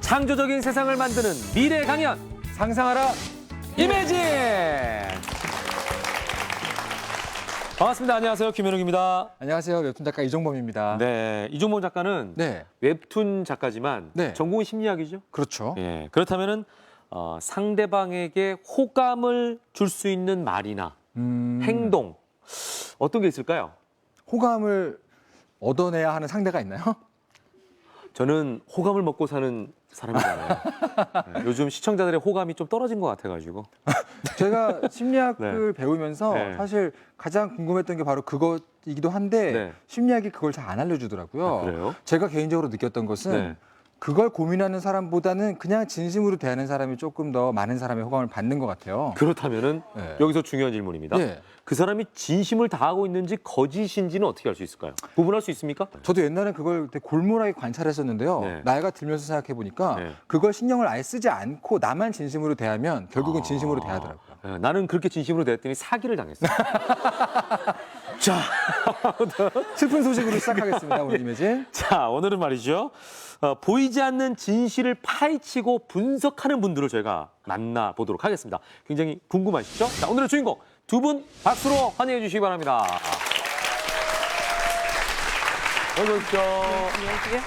창조적인 세상을 만드는 미래 강연 상상하라 이매진. 반갑습니다. 안녕하세요. 김현웅입니다. 안녕하세요. 웹툰 작가 이종범입니다. 네, 이종범 작가는 네. 웹툰 작가지만 네. 전공은 심리학이죠. 그렇죠. 예, 그렇다면은 상대방에게 호감을 줄 수 있는 말이나 행동 어떤 게 있을까요? 호감을 얻어내야 하는 상대가 있나요? 저는 호감을 먹고 사는 사람이잖아요. 네, 요즘 시청자들의 호감이 좀 떨어진 것 같아가지고. 제가 심리학을 배우면서 네. 사실 가장 궁금했던 게 바로 그거이기도 한데 네. 심리학이 그걸 잘 안 알려주더라고요. 아, 그래요? 제가 개인적으로 느꼈던 것은 네. 그걸 고민하는 사람보다는 그냥 진심으로 대하는 사람이 조금 더 많은 사람의 호감을 받는 것 같아요. 그렇다면은 네. 여기서 중요한 질문입니다. 네. 그 사람이 진심을 다하고 있는지 거짓인지는 어떻게 알 수 있을까요? 구분할 수 있습니까? 저도 옛날에 그걸 되게 골몰하게 관찰했었는데요. 네. 나이가 들면서 생각해 보니까 네. 그걸 신경을 아예 쓰지 않고 나만 진심으로 대하면 결국은 진심으로 대하더라고요. 네, 나는 그렇게 진심으로 대했더니 사기를 당했어요. 자, 슬픈 소식으로 시작하겠습니다. 오늘 이매진. 자, 오늘은 말이죠. 보이지 않는 진실을 파헤치고 분석하는 분들을 저희가 만나보도록 하겠습니다. 굉장히 궁금하시죠? 자, 오늘의 주인공 두 분 박수로 환영해 주시기 바랍니다. 어서 오십시오. 안녕하세요.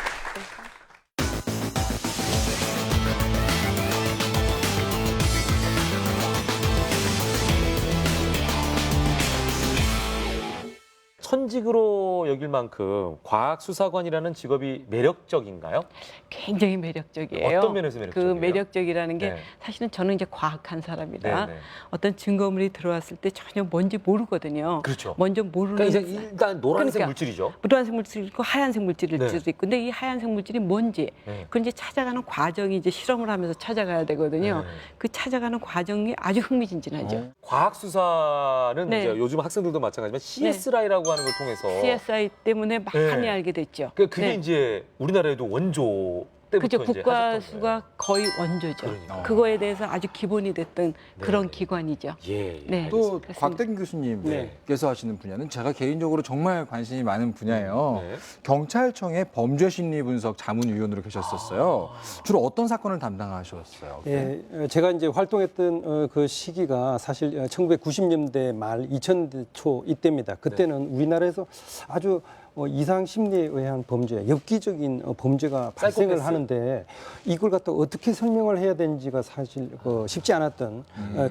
천직으로 여길 만큼 과학수사관이라는 직업이 매력적인가요? 굉장히 매력적이에요. 어떤 면에서 매력적이에요? 그 매력적이라는 게 네. 사실은 저는 이제 과학한 사람이라 네, 네. 어떤 증거물이 들어왔을 때 전혀 뭔지 모르거든요. 그렇죠. 먼저 모르는 그러니까 이제 일단 노란색 그러니까 물질이죠. 노란색 물질이 있고 하얀색 물질일 네. 수도 있고 근데 이 하얀색 물질이 뭔지 네. 그걸 이제 찾아가는 과정이 이제 실험을 하면서 찾아가야 되거든요. 네. 그 찾아가는 과정이 아주 흥미진진하죠. 과학수사는 네. 이제 요즘 학생들도 마찬가지지만 CSI라고 하는 걸 통해서 CSI 때문에 많이 네. 알게 됐죠. 그게 네. 이제 우리나라에도 원조 때부터 그죠. 이제 국가수가 거의 원조죠. 그러니까. 그거에 대해서 아주 기본이 됐던 그런 기관이죠. 예. 네. 또 그렇습니다. 곽대균 교수님께서 하시는 분야는 제가 개인적으로 정말 관심이 많은 분야예요. 네. 경찰청의 범죄심리분석 자문위원으로 계셨었어요. 주로 어떤 사건을 담당하셨어요? 예, 제가 이제 활동했던 그 시기가 사실 1990년대 말 2000대 초 이때입니다. 그때는 우리나라에서 아주 이상 심리에 의한 범죄, 엽기적인 범죄가 발생을 사이코패스. 하는데 이걸 갖다 어떻게 설명을 해야 되는지가 사실 쉽지 않았던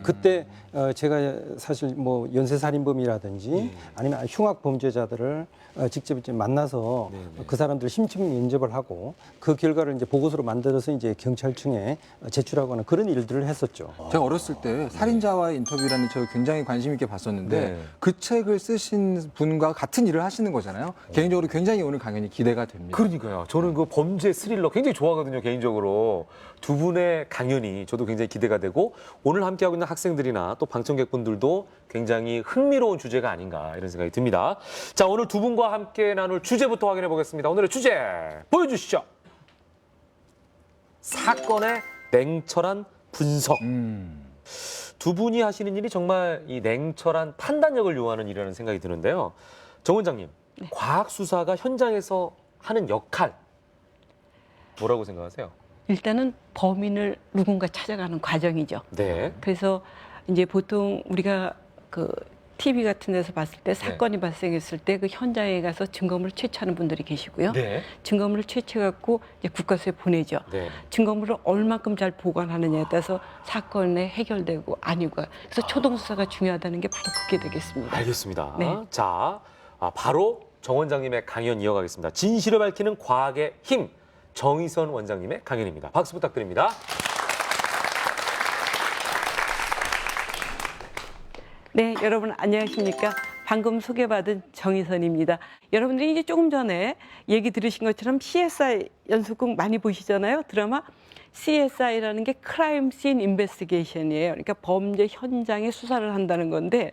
그때 제가 사실 뭐 연쇄살인범이라든지 아니면 흉악 범죄자들을 직접 이제 만나서 그 사람들 심층 면접을 하고 그 결과를 이제 보고서로 만들어서 이제 경찰청에 제출하고 하는 그런 일들을 했었죠. 제가 어렸을 때 살인자와의 인터뷰라는 책을 굉장히 관심 있게 봤었는데 네. 그 책을 쓰신 분과 같은 일을 하시는 거잖아요. 개인적으로 굉장히 오늘 강연이 기대가 됩니다. 그러니까요. 저는 그 범죄 스릴러 굉장히 좋아하거든요, 개인적으로. 두 분의 강연이 저도 굉장히 기대가 되고 오늘 함께하고 있는 학생들이나 또 방청객분들도 굉장히 흥미로운 주제가 아닌가 이런 생각이 듭니다. 자, 오늘 두 분과 함께 나눌 주제부터 확인해 보겠습니다. 오늘의 주제 보여주시죠. 사건의 냉철한 분석. 두 분이 하시는 일이 정말 이 냉철한 판단력을 요하는 일이라는 생각이 드는데요. 정 원장님, 과학 수사가 현장에서 하는 역할 뭐라고 생각하세요? 일단은 범인을 누군가 찾아가는 과정이죠. 네. 그래서 이제 보통 우리가 그 TV 같은 데서 봤을 때 사건이 발생했을 때 그 현장에 가서 증거물을 채취하는 분들이 계시고요. 네. 증거물을 채취해갖고 이제 국가수에 보내죠. 네. 증거물을 얼마큼 잘 보관하느냐에 따라서 사건에 해결되고 아니고 그래서 초동 수사가 중요하다는 게 바로 그게 되겠습니다. 알겠습니다. 네. 자, 바로 정 원장님의 강연 이어가겠습니다. 진실을 밝히는 과학의 힘, 정의선 원장님의 강연입니다. 박수 부탁드립니다. 네, 여러분 안녕하십니까? 방금 소개받은 정희선입니다. 여러분들이 이제 조금 전에 얘기 들으신 것처럼 CSI 연속극 많이 보시잖아요. 드라마 CSI라는 게 크라임 씬 인베스티게이션이에요. 그러니까 범죄 현장에 수사를 한다는 건데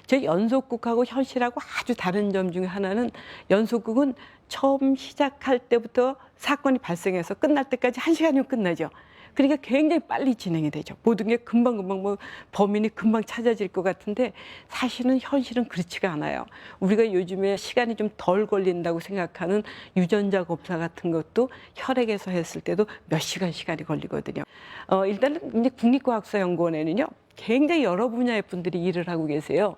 저 연속극하고 현실하고 아주 다른 점 중에 하나는 연속극은 처음 시작할 때부터 사건이 발생해서 끝날 때까지 1시간이면 끝나죠. 그러니까 굉장히 빨리 진행이 되죠. 모든 게 금방금방 뭐 범인이 금방 찾아질 것 같은데 사실은 현실은 그렇지가 않아요. 우리가 요즘에 시간이 좀 덜 걸린다고 생각하는 유전자 검사 같은 것도 혈액에서 했을 때도 몇 시간이 걸리거든요. 일단은 이제 국립과학사연구원에는요. 굉장히 여러 분야의 분들이 일을 하고 계세요.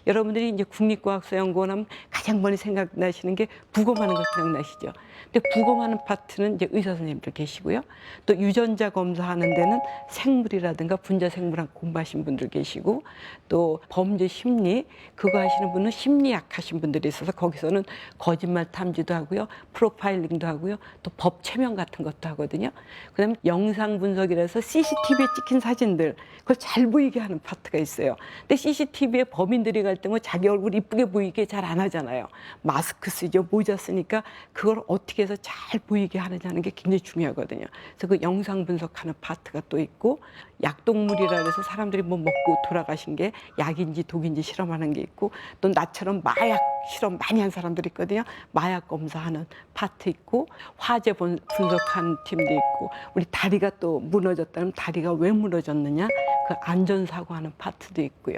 여러분들이 이제 국립과학사연구원 하면 가장 먼저 생각나시는 게 부검하는 거 생각나시죠? 근데 부검하는 파트는 이제 의사 선생님들 계시고요. 또 유전자 검사하는 데는 생물이라든가 분자생물학 공부하신 분들 계시고 또 범죄 심리 그거 하시는 분은 심리학 하신 분들이 있어서 거기서는 거짓말 탐지도 하고요. 프로파일링도 하고요. 또 법 체면 같은 것도 하거든요. 그다음에 영상 분석이라서 CCTV에 찍힌 사진들 그걸 잘 보이게 하는 파트가 있어요. 근데 CCTV에 범인들이 갈 때 뭐 자기 얼굴 이쁘게 보이게 잘 안 하잖아요. 마스크 쓰죠. 모자 쓰니까 그걸 어떻게 해서 잘 보이게 하느냐는 게 굉장히 중요하거든요. 그래서 그 영상 분석하는 파트가 또 있고 약동물이라 해서 사람들이 뭐 먹고 돌아가신 게 약인지 독인지 실험하는 게 있고 또 나처럼 마약 실험 많이 한 사람들이 있거든요. 마약 검사하는 파트 있고 화재 분석하는 팀도 있고 우리 다리가 또 무너졌다면 다리가 왜 무너졌느냐 그 안전사고하는 파트도 있고요.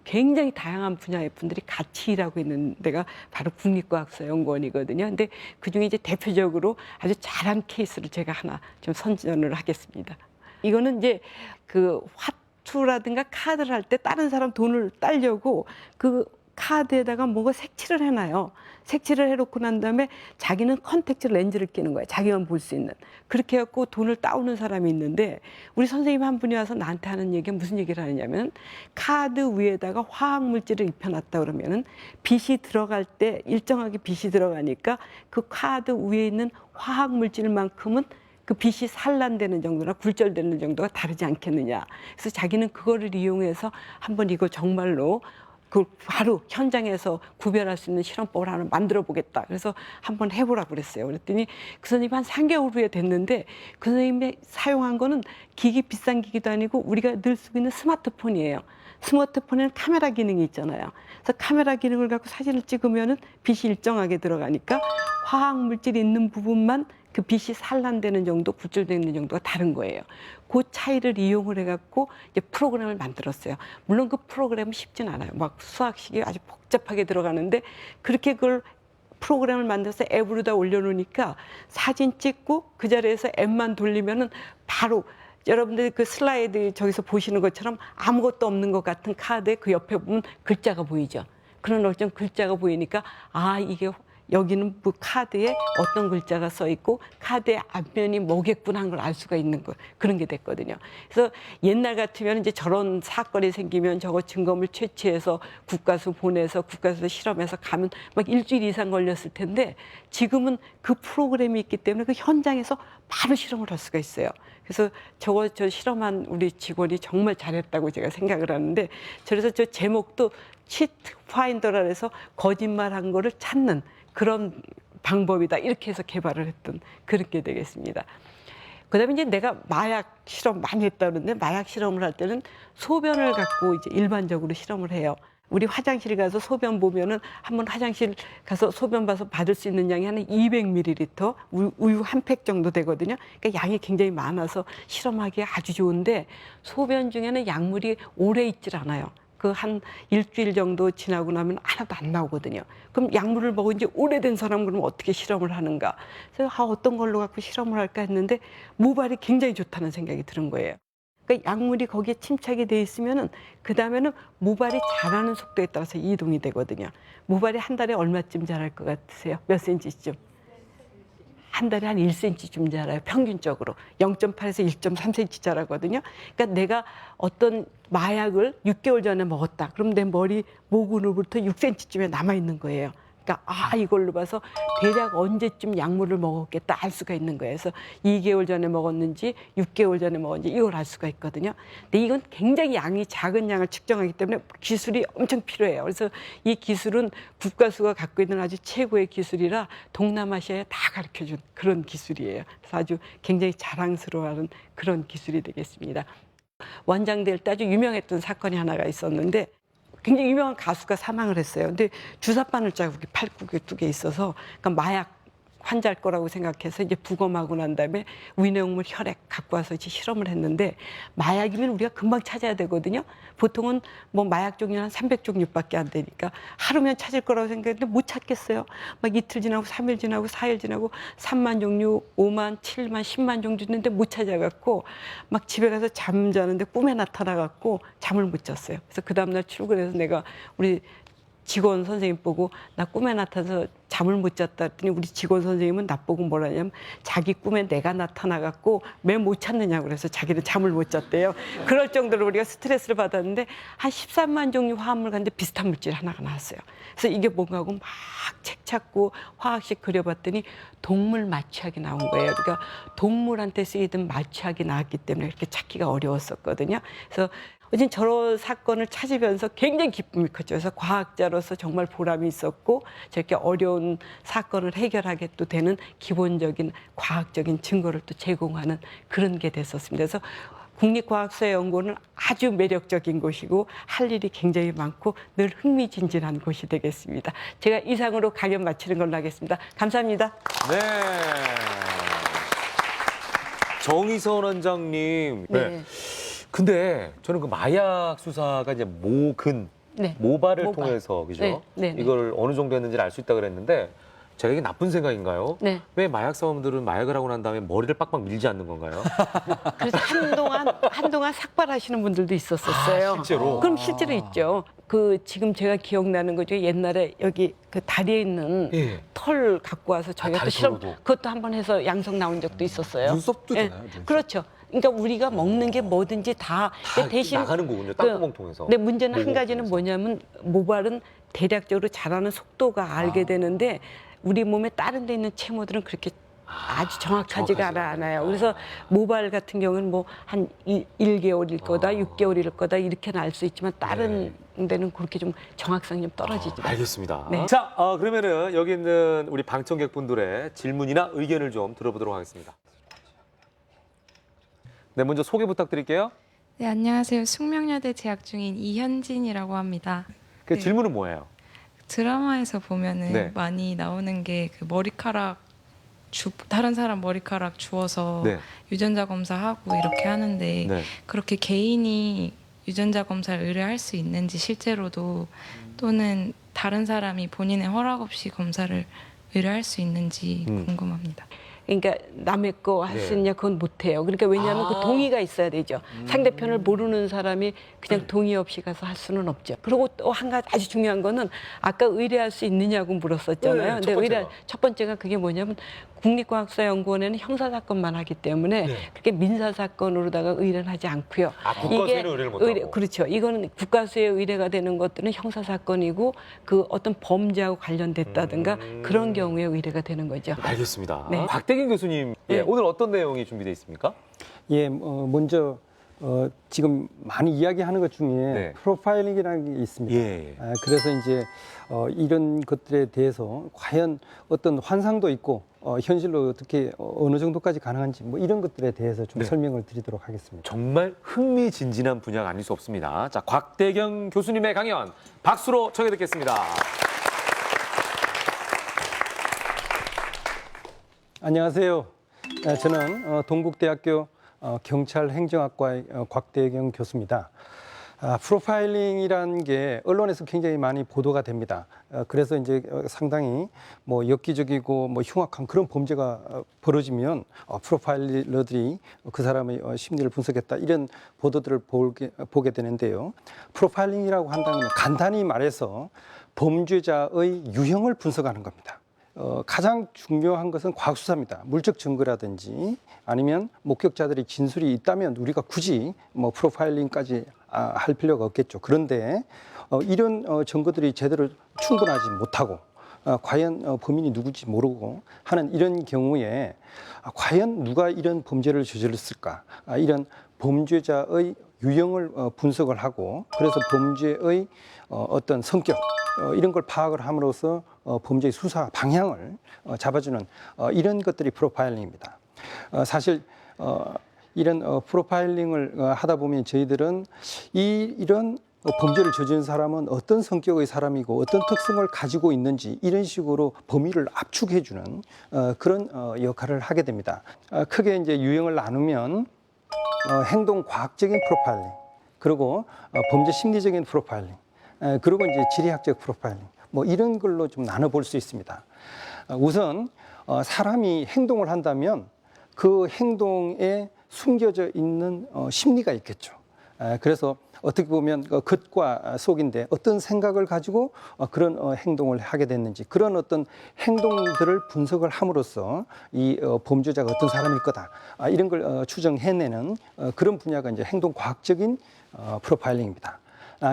굉장히 다양한 분야의 분들이 같이 일하고 있는 데가 바로 국립과학사연구원이거든요. 근데 그중에 이제 대표적으로 아주 잘한 케이스를 제가 하나 좀 선전을 하겠습니다. 이거는 이제 그 화투라든가 카드를 할 때 다른 사람 돈을 따려고 그 카드에다가 뭐가 색칠을 해놔요. 색칠을 해놓고 난 다음에 자기는 컨택트 렌즈를 끼는 거예요. 자기만 볼 수 있는. 그렇게 해갖고 돈을 따오는 사람이 있는데 우리 선생님 한 분이 와서 나한테 하는 얘기가 무슨 얘기를 하느냐면 카드 위에다가 화학물질을 입혀놨다 그러면은 빛이 들어갈 때 일정하게 빛이 들어가니까 그 카드 위에 있는 화학물질만큼은 그 빛이 산란되는 정도나 굴절되는 정도가 다르지 않겠느냐. 그래서 자기는 그거를 이용해서 한번 이거 정말로 그걸 바로 현장에서 구별할 수 있는 실험법을 하나 만들어 보겠다. 그래서 한번 해보라고 그랬어요. 그랬더니 그 선생님이 한 3개월 후에 됐는데 그 선생님이 사용한 거는 기기 비싼 기기도 아니고 우리가 늘 쓰고 있는 스마트폰이에요. 스마트폰에는 카메라 기능이 있잖아요. 그래서 카메라 기능을 갖고 사진을 찍으면은 빛이 일정하게 들어가니까 화학 물질이 있는 부분만 그 빛이 산란되는 정도, 굴절되는 정도가 다른 거예요. 그 차이를 이용을 해갖고 이제 프로그램을 만들었어요. 물론 그 프로그램은 쉽진 않아요. 막 수학식이 아주 복잡하게 들어가는데 그렇게 그걸 프로그램을 만들어서 앱으로다 올려놓으니까 사진 찍고 그 자리에서 앱만 돌리면은 바로 여러분들 그 슬라이드 저기서 보시는 것처럼 아무것도 없는 것 같은 카드에 그 옆에 보면 글자가 보이죠. 그런 어떤 글자가 보이니까 아 이게 여기는 그 카드에 어떤 글자가 써 있고 카드의 앞면이 뭐겠구나 하는 걸 알 수가 있는 거 그런 게 됐거든요. 그래서 옛날 같으면 이제 저런 사건이 생기면 저거 증거물 채취해서 국가수 보내서 국가수 실험해서 가면 막 일주일 이상 걸렸을 텐데 지금은 그 프로그램이 있기 때문에 그 현장에서 바로 실험을 할 수가 있어요. 그래서 저 실험한 우리 직원이 정말 잘했다고 제가 생각을 하는데 그래서 저 제목도 치트 파인더라 해서 거짓말한 거를 찾는 그런 방법이다 이렇게 해서 개발을 했던 그렇게 되겠습니다. 그다음에 이제 내가 마약 실험 많이 했다 그러는데 마약 실험을 할 때는 소변을 갖고 이제 일반적으로 실험을 해요. 우리 화장실 가서 소변 보면은 한번 화장실 가서 소변 봐서 받을 수 있는 양이 한 200ml 우유 한 팩 정도 되거든요. 그러니까 양이 굉장히 많아서 실험하기에 아주 좋은데 소변 중에는 약물이 오래 있질 않아요. 그 한 일주일 정도 지나고 나면 하나도 안 나오거든요. 그럼 약물을 먹은 지 오래된 사람 그러면 어떻게 실험을 하는가? 그래서 어떤 걸로 갖고 실험을 할까 했는데 모발이 굉장히 좋다는 생각이 드는 거예요. 그러니까 약물이 거기에 침착이 돼 있으면은 그 다음에는 모발이 자라는 속도에 따라서 이동이 되거든요. 모발이 한 달에 얼마쯤 자랄 것 같으세요? 몇 센치쯤? 한 달에 한 1cm쯤 자라요. 평균적으로 0.8에서 1.3cm 자라거든요. 그러니까 내가 어떤 마약을 6개월 전에 먹었다. 그럼 내 머리 모근으로부터 6cm쯤에 남아 있는 거예요. 그러니까 아 이걸로 봐서 대략 언제쯤 약물을 먹었겠다 알 수가 있는 거예요. 그래서 2개월 전에 먹었는지 6개월 전에 먹었는지 이걸 알 수가 있거든요. 근데 이건 굉장히 양이 작은 양을 측정하기 때문에 기술이 엄청 필요해요. 그래서 이 기술은 국가수가 갖고 있는 아주 최고의 기술이라 동남아시아에 다 가르쳐준 그런 기술이에요. 그래서 아주 굉장히 자랑스러워하는 그런 기술이 되겠습니다. 원장될 때 아주 유명했던 사건이 하나가 있었는데 굉장히 유명한 가수가 사망을 했어요. 근데 주사바늘 자국이 팔뚝에 두 개 있어서 그러니까 마약 환자일 거라고 생각해서 이제 부검하고 난 다음에 위내용물 혈액 갖고 와서 이제 실험을 했는데 마약이면 우리가 금방 찾아야 되거든요. 보통은 뭐 마약 종류는 한 300종류밖에 안 되니까 하루면 찾을 거라고 생각했는데 못 찾겠어요. 막 이틀 지나고 3일 지나고 4일 지나고 3만 종류, 5만, 7만, 10만 종류 있는데 못 찾아갖고 막 집에 가서 잠자는데 꿈에 나타나갖고 잠을 못 잤어요. 그래서 그 다음날 출근해서 내가 우리 직원 선생님 보고 나 꿈에 나타나서 잠을 못 잤다 했더니 우리 직원 선생님은 나보고 뭐라냐면 자기 꿈에 내가 나타나갖고 왜 못 찾느냐고 그래서 자기는 잠을 못 잤대요. 그럴 정도로 우리가 스트레스를 받았는데 한 13만 종류 화합물 갔는데 비슷한 물질 하나가 나왔어요. 그래서 이게 뭔가 하고 막 책 찾고 화학식 그려봤더니 동물 마취약이 나온 거예요. 그러니까 동물한테 쓰이던 마취약이 나왔기 때문에 그렇게 찾기가 어려웠었거든요. 그래서 어쨌든 저런 사건을 찾으면서 굉장히 기쁨이 컸죠. 그래서 과학자로서 정말 보람이 있었고 저렇게 어려운 사건을 해결하게 또 되는 기본적인 과학적인 증거를 또 제공하는 그런 게 됐었습니다. 그래서 국립과학수사연구원은 아주 매력적인 곳이고 할 일이 굉장히 많고 늘 흥미진진한 곳이 되겠습니다. 제가 이상으로 강연 마치는 걸로 하겠습니다. 감사합니다. 네. 정의선 원장님. 네. 근데 저는 그 마약 수사가 이제 네. 모발을 모발. 통해서 그죠? 네, 네, 네. 이걸 어느 정도 했는지를 알 수 있다 그랬는데 제가 이게 나쁜 생각인가요? 네. 왜 마약 사범들은 마약을 하고 난 다음에 머리를 빡빡 밀지 않는 건가요? 그래서 한동안 삭발하시는 분들도 있었었어요. 실제로? 그럼 실제로 있죠. 그 지금 제가 기억나는 거죠. 옛날에 여기 그 다리에 있는 예. 털 갖고 와서 저희가 다리 또 실험 털로도. 그것도 한번 해서 양성 나온 적도 있었어요. 눈썹도 예, 되나요? 눈썹? 그렇죠. 그러니까 우리가 먹는 게 뭐든지 다 대신 나가는 거군요. 땅구멍 통해서. 근데 문제는 한 모공 가지는 통해서. 뭐냐면 모발은 대략적으로 자라는 속도가 알게 되는데 우리 몸에 다른 데 있는 채모들은 그렇게 아주 정확하지가 않아요. 그래서 모발 같은 경우는 뭐 한 1개월일 거다, 6개월일 거다 이렇게는 알 수 있지만 다른 데는 그렇게 좀 정확성이 좀 떨어지죠. 알겠습니다. 네. 자, 그러면은 여기 있는 우리 방청객분들의 질문이나 의견을 좀 들어보도록 하겠습니다. 네, 먼저 소개 부탁드릴게요. 네, 안녕하세요. 숙명여대 재학 중인 이현진이라고 합니다. 그 네. 질문은 뭐예요? 드라마에서 보면은 네. 많이 나오는 게 그 머리카락 다른 사람 머리카락 주워서 네. 유전자 검사하고 이렇게 하는데 네. 그렇게 개인이 유전자 검사를 의뢰할 수 있는지 실제로도 또는 다른 사람이 본인의 허락 없이 검사를 의뢰할 수 있는지 궁금합니다. 그러니까 남의 거 할 수 네. 있냐 그건 못해요. 그러니까 왜냐하면 그 동의가 있어야 되죠. 상대편을 모르는 사람이 그냥 동의 없이 가서 할 수는 없죠. 그리고 또 한 가지 아주 중요한 거는 아까 의뢰할 수 있느냐고 물었었잖아요. 네, 근데 첫 번째가 그게 뭐냐면 국립과학수사연구원에는 형사사건만 하기 때문에 그렇게 민사사건으로다가 의뢰는 하지 않고요. 국가수에는 의뢰를 못하고. 그렇죠. 이거는 국가수에 의뢰가 되는 것들은 형사사건이고 그 어떤 범죄하고 관련됐다든가 그런 경우에 의뢰가 되는 거죠. 알겠습니다. 네. 박대긴 교수님, 예, 네. 오늘 어떤 내용이 준비되어 있습니까? 예, 먼저 지금 많이 이야기하는 것 중에 네. 프로파일링이라는 게 있습니다. 예. 그래서 이제 이런 것들에 대해서 과연 어떤 환상도 있고 현실로 어떻게 어느 정도까지 가능한지 뭐 이런 것들에 대해서 좀 네. 설명을 드리도록 하겠습니다. 정말 흥미진진한 분야가 아닐 수 없습니다. 자, 곽대경 교수님의 강연 박수로 청해 듣겠습니다. 안녕하세요. 저는 동국대학교 경찰행정학과의 곽대경 교수입니다. 프로파일링이라는 게 언론에서 굉장히 많이 보도가 됩니다. 그래서 이제 상당히 뭐 엽기적이고 뭐 흉악한 그런 범죄가 벌어지면 프로파일러들이 그 사람의 심리를 분석했다 이런 보도들을 보게 되는데요. 프로파일링이라고 한다면 간단히 말해서 범죄자의 유형을 분석하는 겁니다. 가장 중요한 것은 과학수사입니다. 물적 증거라든지 아니면 목격자들의 진술이 있다면 우리가 굳이 뭐 프로파일링까지 할 필요가 없겠죠. 그런데 이런 증거들이 제대로 충분하지 못하고 과연 범인이 누구지 모르고 하는 이런 경우에 과연 누가 이런 범죄를 저질렀을까? 이런 범죄자의 유형을 분석을 하고 그래서 범죄의 어떤 성격 이런 걸 파악을 함으로써 범죄의 수사 방향을 잡아주는 이런 것들이 프로파일링입니다. 사실 이런 프로파일링을 하다 보면 저희들은 이런 범죄를 저지른 사람은 어떤 성격의 사람이고 어떤 특성을 가지고 있는지 이런 식으로 범위를 압축해주는 그런 역할을 하게 됩니다. 크게 이제 유형을 나누면 행동 과학적인 프로파일링, 그리고 범죄 심리적인 프로파일링, 그리고 이제 지리학적 프로파일링, 뭐 이런 걸로 좀 나눠볼 수 있습니다. 우선 사람이 행동을 한다면 그 행동에 숨겨져 있는 심리가 있겠죠. 그래서 어떻게 보면 겉과 속인데 어떤 생각을 가지고 그런 행동을 하게 됐는지, 그런 어떤 행동들을 분석을 함으로써 이 범죄자가 어떤 사람일 거다, 이런 걸 추정해내는 그런 분야가 이제 행동과학적인 프로파일링입니다.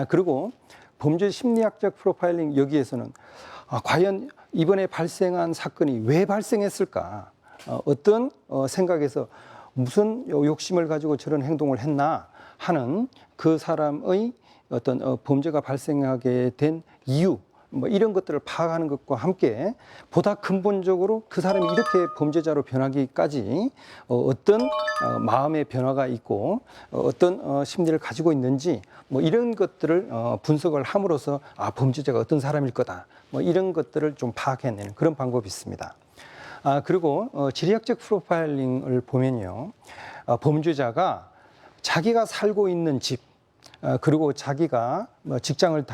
그리고 범죄 심리학적 프로파일링, 여기에서는 과연 이번에 발생한 사건이 왜 발생했을까, 어떤 생각에서 무슨 욕심을 가지고 저런 행동을 했나 하는 그 사람의 어떤 범죄가 발생하게 된 이유, 뭐 이런 것들을 파악하는 것과 함께 보다 근본적으로 그 사람이 이렇게 범죄자로 변하기까지 어떤 마음의 변화가 있고 어떤 심리를 가지고 있는지, 뭐 이런 것들을 분석을 함으로써 범죄자가 어떤 사람일 거다, 뭐 이런 것들을 좀 파악해내는 그런 방법이 있습니다. 그리고 지리학적 프로파일링을 보면요, 범죄자가 자기가 살고 있는 집, 그리고 자기가 뭐 직장을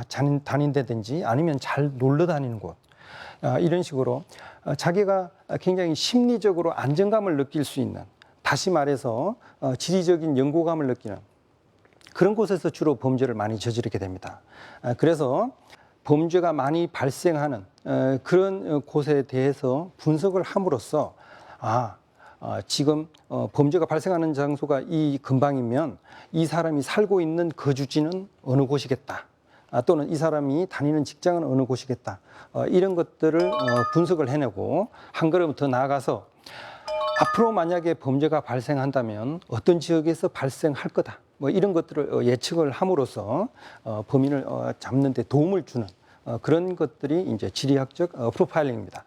다닌다든지 아니면 잘 놀러 다니는 곳, 이런 식으로 자기가 굉장히 심리적으로 안정감을 느낄 수 있는, 다시 말해서 지리적인 연고감을 느끼는 그런 곳에서 주로 범죄를 많이 저지르게 됩니다. 그래서 범죄가 많이 발생하는 그런 곳에 대해서 분석을 함으로써 지금 범죄가 발생하는 장소가 이 근방이면 이 사람이 살고 있는 거주지는 어느 곳이겠다, 또는 이 사람이 다니는 직장은 어느 곳이겠다, 이런 것들을 분석을 해내고 한 걸음 더 나아가서 앞으로 만약에 범죄가 발생한다면 어떤 지역에서 발생할 거다, 뭐 이런 것들을 예측을 함으로써 범인을 잡는 데 도움을 주는 그런 것들이 이제 지리학적 프로파일링입니다.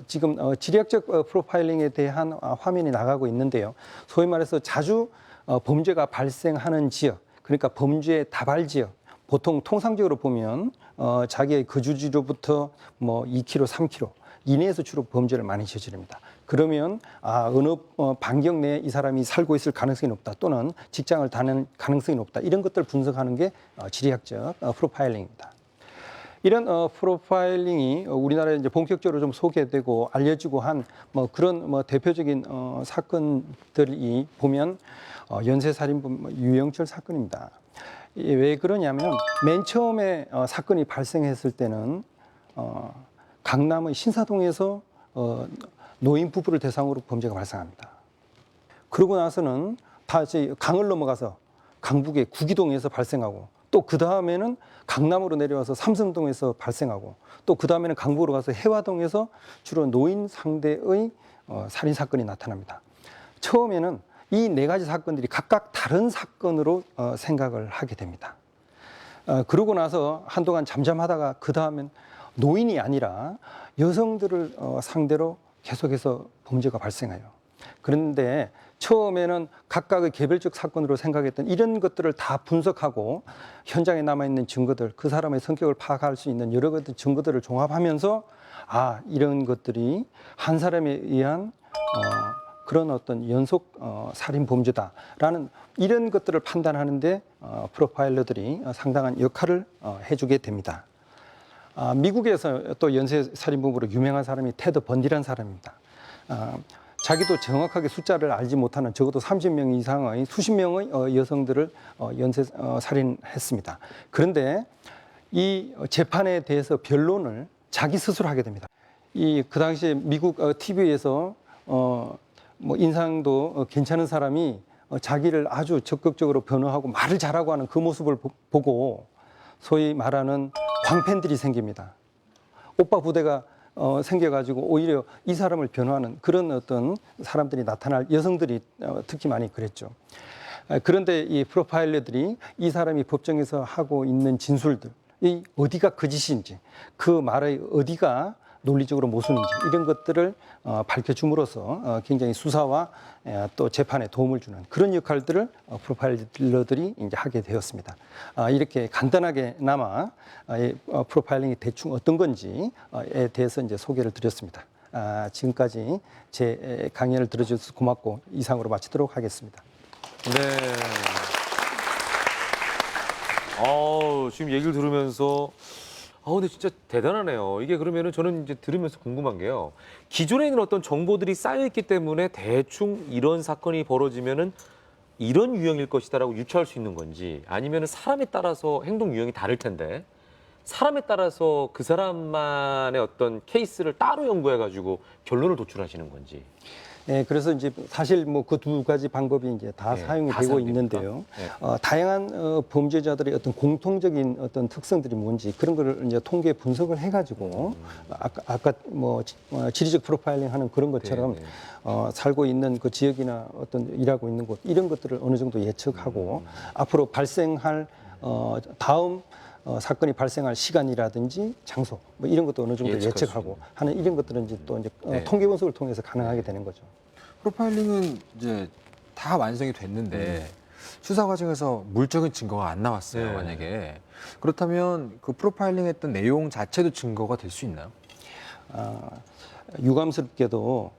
지금 지리학적 프로파일링에 대한 화면이 나가고 있는데요. 소위 말해서 자주 범죄가 발생하는 지역, 그러니까 범죄의 다발 지역, 보통 통상적으로 보면 자기의 거주지로부터 뭐 2km, 3km 이내에서 주로 범죄를 많이 저지릅니다. 그러면 어느 반경 내에 이 사람이 살고 있을 가능성이 높다, 또는 직장을 다니는 가능성이 높다, 이런 것들을 분석하는 게 지리학적 프로파일링입니다. 이런 프로파일링이 우리나라에 이제 본격적으로 좀 소개되고 알려지고 한 뭐 그런 뭐 대표적인 사건들이 보면 연쇄살인범 유영철 사건입니다. 왜 그러냐면 맨 처음에 사건이 발생했을 때는 강남의 신사동에서 노인 부부를 대상으로 범죄가 발생합니다. 그러고 나서는 다시 강을 넘어가서 강북의 구기동에서 발생하고, 또 그 다음에는 강남으로 내려와서 삼성동에서 발생하고, 또 그 다음에는 강북으로 가서 해화동에서 주로 노인 상대의 살인 사건이 나타납니다. 처음에는 이 네 가지 사건들이 각각 다른 사건으로 생각을 하게 됩니다. 그러고 나서 한동안 잠잠하다가 그 다음엔 노인이 아니라 여성들을 상대로 계속해서 범죄가 발생해요. 그런데 처음에는 각각의 개별적 사건으로 생각했던 이런 것들을 다 분석하고 현장에 남아있는 증거들, 그 사람의 성격을 파악할 수 있는 여러 가지 증거들을 종합하면서 이런 것들이 한 사람에 의한 그런 어떤 연속 살인 범죄다라는 이런 것들을 판단하는데 프로파일러들이 상당한 역할을 해주게 됩니다. 미국에서 또 연쇄 살인범으로 유명한 사람이 테드 번디라는 사람입니다. 자기도 정확하게 숫자를 알지 못하는 적어도 30명 이상의 수십 명의 여성들을 연쇄 살인했습니다. 그런데 이 재판에 대해서 변론을 자기 스스로 하게 됩니다. 그 당시에 미국 TV에서 뭐 인상도 괜찮은 사람이 자기를 아주 적극적으로 변호하고 말을 잘하고 하는 그 모습을 보고 소위 말하는 광팬들이 생깁니다. 오빠 부대가 생겨가지고 오히려 이 사람을 변호하는 그런 어떤 사람들이 나타날, 여성들이 특히 많이 그랬죠. 그런데 이 프로파일러들이 이 사람이 법정에서 하고 있는 진술들이 어디가 거짓인지, 그 말의 어디가 논리적으로 모순인지 이런 것들을 밝혀줌으로써 굉장히 수사와 또 재판에 도움을 주는 그런 역할들을 프로파일러들이 이제 하게 되었습니다. 이렇게 간단하게나마 프로파일링이 대충 어떤 건지에 대해서 이제 소개를 드렸습니다. 지금까지 제 강연을 들어주셔서 고맙고 이상으로 마치도록 하겠습니다. 네. 지금 얘기를 들으면서 근데 진짜 대단하네요. 이게 그러면은 저는 이제 들으면서 궁금한 게요. 기존에 있는 어떤 정보들이 쌓여있기 때문에 대충 이런 사건이 벌어지면은 이런 유형일 것이다라고 유추할 수 있는 건지 아니면은 사람에 따라서 행동 유형이 다를 텐데 사람에 따라서 그 사람만의 어떤 케이스를 따로 연구해가지고 결론을 도출하시는 건지. 네, 그래서 이제 사실 뭐 그 두 가지 방법이 이제 다 사용이 다 되고 사용됩니까? 있는데요. 네. 다양한 범죄자들의 어떤 공통적인 어떤 특성들이 뭔지 그런 거를 이제 통계 분석을 해가지고 아까 뭐 지리적 프로파일링 하는 그런 것처럼 네, 네. 살고 있는 그 지역이나 어떤 일하고 있는 곳 이런 것들을 어느 정도 예측하고 앞으로 발생할 다음 사건이 발생할 시간이라든지 장소 뭐 이런 것도 어느 정도 예측할 수 예측하고 있는. 하는 이런 것들은 이제 또 이제 네. 통계 분석을 통해서 가능하게 되는 거죠. 프로파일링은 이제 다 완성이 됐는데 수사 과정에서 물적인 증거가 안 나왔어요. 네. 만약에 그렇다면 그 프로파일링했던 내용 자체도 증거가 될 수 있나요? 유감스럽게도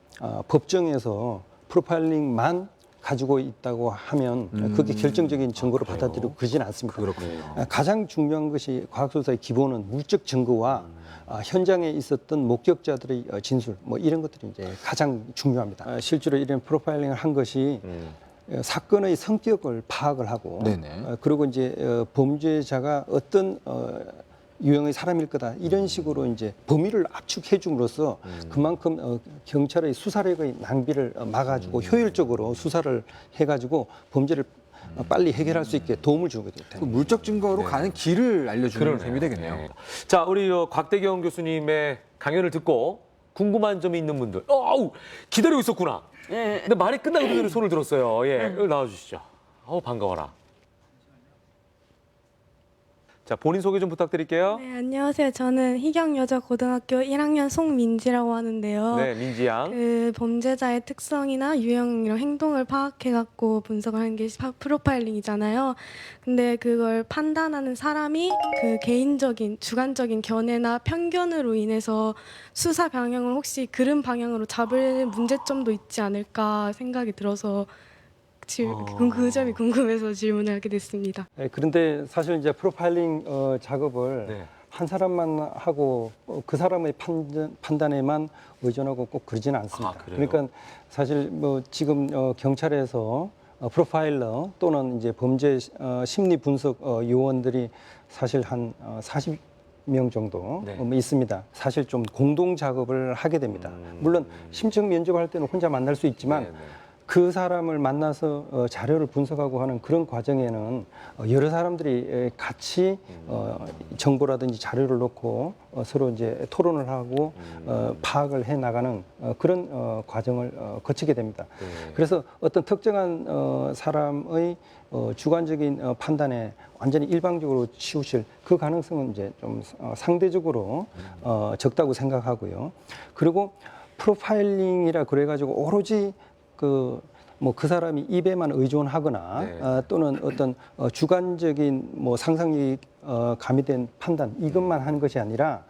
법정에서 프로파일링만 가지고 있다고 하면 그게 결정적인 증거로 그래요? 받아들이고 그러진 않습니다. 그렇군요. 가장 중요한 것이 과학수사의 기본은 물적 증거와 현장에 있었던 목격자들의 진술 뭐 이런 것들이 이제 가장 중요합니다. 실제로 이런 프로파일링을 한 것이 사건의 성격을 파악을 하고 네네. 그리고 이제 범죄자가 어떤 유형의 사람일 거다 이런 식으로 이제 범위를 압축해 줌으로써 그만큼 경찰의 수사력의 낭비를 막아주고 효율적으로 수사를 해가지고 범죄를 빨리 해결할 수 있게 도움을 주게 그 됩니다. 물적 증거로 가는 길을 알려주는 셈이 되겠네요. 네. 자, 우리 곽대경 교수님의 강연을 듣고 궁금한 점이 있는 분들, 기다리고 있었구나. 예. 근데 말이 끝나기 전에 손을 들었어요. 예, 여기 나와주시죠. 반가워라. 자, 본인 소개 좀 부탁드릴게요. 네, 안녕하세요. 저는 희경여자고등학교 1학년 송민지라고 하는데요. 네, 민지 양. 그 범죄자의 특성이나 유형 이런 행동을 파악해갖고 분석을 하는 게 프로파일링이잖아요. 근데 그걸 판단하는 사람이 그 개인적인 주관적인 견해나 편견으로 인해서 수사 방향을 혹시 그른 방향으로 잡을 문제점도 있지 않을까 생각이 들어서 그 점이 궁금해서 질문을 하게 됐습니다. 그런데 사실 이제 프로파일링 작업을 네. 한 사람만 하고 그 사람의 판단에만 의존하고 꼭 그러지는 않습니다. 그래요? 그러니까 사실 뭐 지금 경찰에서 프로파일러 또는 이제 범죄 심리 분석 요원들이 사실 한 40명 정도 네. 있습니다. 사실 좀 공동 작업을 하게 됩니다. 물론 심층 면접할 때는 혼자 만날 수 있지만 네, 네. 그 사람을 만나서 자료를 분석하고 하는 그런 과정에는 여러 사람들이 같이 정보라든지 자료를 놓고 서로 이제 토론을 하고 파악을 해 나가는 그런 과정을 거치게 됩니다. 네. 그래서 어떤 특정한 사람의 주관적인 판단에 완전히 일방적으로 치우칠 그 가능성은 이제 좀 상대적으로 적다고 생각하고요. 그리고 프로파일링이라 그래가지고 오로지 그 사람이 입에만 의존하거나 네. 또는 어떤 주관적인 뭐 상상력이 가미된 판단 이것만 하는 것이 아니라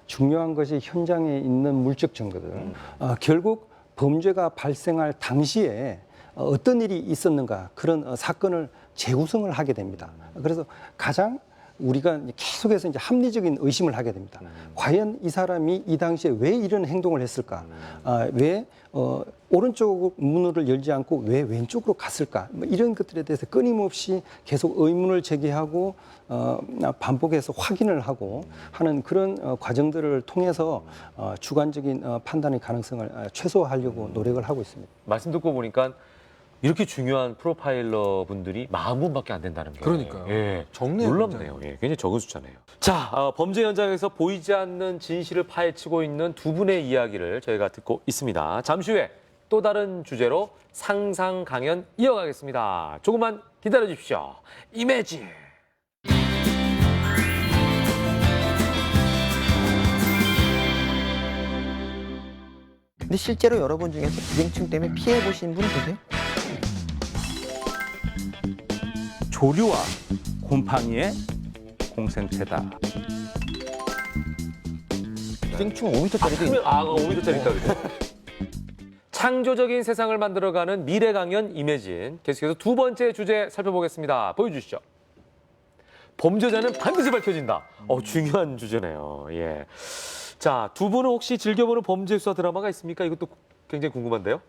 중요한 것이 현장에 있는 물적 증거들. 결국 범죄가 발생할 당시에 어떤 일이 있었는가 그런 사건을 재구성을 하게 됩니다. 그래서 가장 우리가 계속해서 이제 합리적인 의심을 하게 됩니다. 과연 이 사람이 이 당시에 왜 이런 행동을 했을까? 왜 오른쪽 문을 열지 않고 왜 왼쪽으로 갔을까? 뭐 이런 것들에 대해서 끊임없이 계속 의문을 제기하고 반복해서 확인을 하고 하는 그런 과정들을 통해서 주관적인 판단의 가능성을 최소화하려고 노력을 하고 있습니다. 말씀 듣고 보니까 이렇게 중요한 프로파일러 분들이 40분밖에 안 된다는 게. 그러니까요. 예, 적네요, 놀랍네요. 예, 굉장히 적은 숫자네요. 자, 범죄 현장에서 보이지 않는 진실을 파헤치고 있는 두 분의 이야기를 저희가 듣고 있습니다. 잠시 후에 또 다른 주제로 상상 강연 이어가겠습니다. 조금만 기다려 주십시오. 이매진. 근데 실제로 여러분 중에서 기생충 때문에 피해 보신 분 계세요? 조류와 곰팡이의 공생체다. 기생충 5m짜리도 있는. 5m짜리 있다 그죠? 창조적인 세상을 만들어가는 미래 강연 이매진. 계속해서 두 번째 주제 살펴보겠습니다. 보여주시죠. 범죄자는 반드시 밝혀진다. 중요한 주제네요. 예. 자, 두 분은 혹시 즐겨보는 범죄 수사 드라마가 있습니까? 이것도 굉장히 궁금한데요.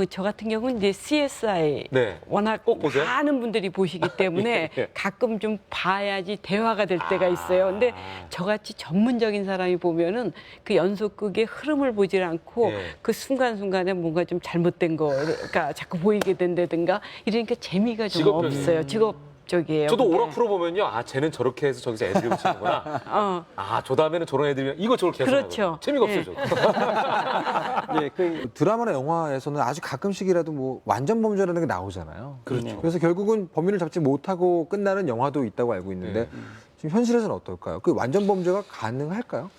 저 같은 경우는 이제 CSI 네. 워낙 꼭 보세요? 많은 분들이 보시기 때문에 예. 가끔 좀 봐야지 대화가 될 때가 있어요. 근데 저같이 전문적인 사람이 보면은 그 연속극의 흐름을 보질 않고 예. 그 순간순간에 뭔가 좀 잘못된 거가 자꾸 보이게 된다든가 이러니까 재미가 좀 직업병이에요. 없어요. 직업적이에요. 저도 근데. 오락 프로 보면요. 쟤는 저렇게 해서 저기서 애드립을 치는구나. 저 다음에는 저런 애드립 이거 저걸 계속 그렇죠. 하거든요. 재미가 없어요. 예. 저도. 예, 그 드라마나 영화에서는 아주 가끔씩이라도 뭐 완전 범죄라는 게 나오잖아요. 그렇죠. 그래서 결국은 범인을 잡지 못하고 끝나는 영화도 있다고 알고 있는데 지금 현실에서는 어떨까요? 그 완전 범죄가 가능할까요?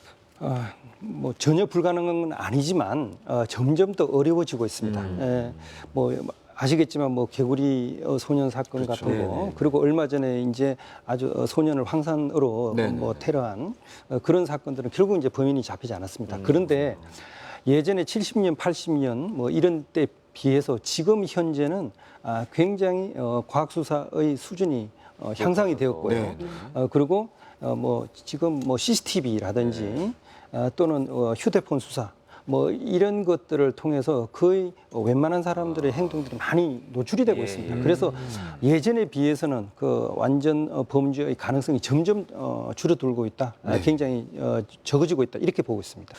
뭐 전혀 불가능한 건 아니지만 점점 더 어려워지고 있습니다. 예, 뭐 아시겠지만 뭐 개구리 소년 사건 그렇죠. 같은 거 네네. 그리고 얼마 전에 이제 아주 소년을 황산으로 네네. 뭐 테러한 그런 사건들은 결국 이제 범인이 잡히지 않았습니다. 그런데 예전에 70년, 80년 뭐 이런 때 비해서 지금 현재는 굉장히 과학 수사의 수준이 향상이 되었고요. 네. 그리고 뭐 지금 뭐 CCTV라든지 또는 휴대폰 수사 뭐 이런 것들을 통해서 거의 웬만한 사람들의 행동들이 많이 노출이 되고 있습니다. 그래서 예전에 비해서는 그 완전 범죄의 가능성이 점점 줄어들고 있다. 굉장히 적어지고 있다. 이렇게 보고 있습니다.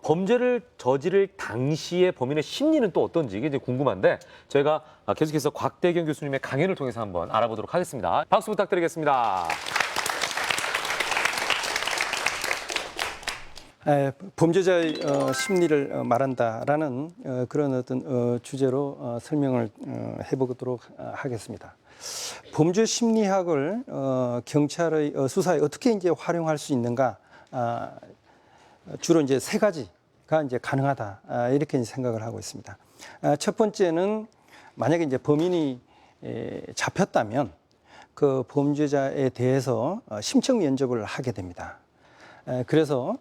범죄를 저지를 당시의 범인의 심리는 또 어떤지 이게 이제 궁금한데 저희가 계속해서 곽대경 교수님의 강연을 통해서 한번 알아보도록 하겠습니다. 박수 부탁드리겠습니다. 범죄자의 심리를 말한다라는 그런 어떤 주제로 설명을 해보도록 하겠습니다. 범죄 심리학을 경찰의 수사에 어떻게 이제 활용할 수 있는가? 주로 이제 세 가지가 이제 가능하다 이렇게 이제 생각을 하고 있습니다. 첫 번째는 만약에 이제 범인이 잡혔다면 그 범죄자에 대해서 심층 면접을 하게 됩니다. 그래서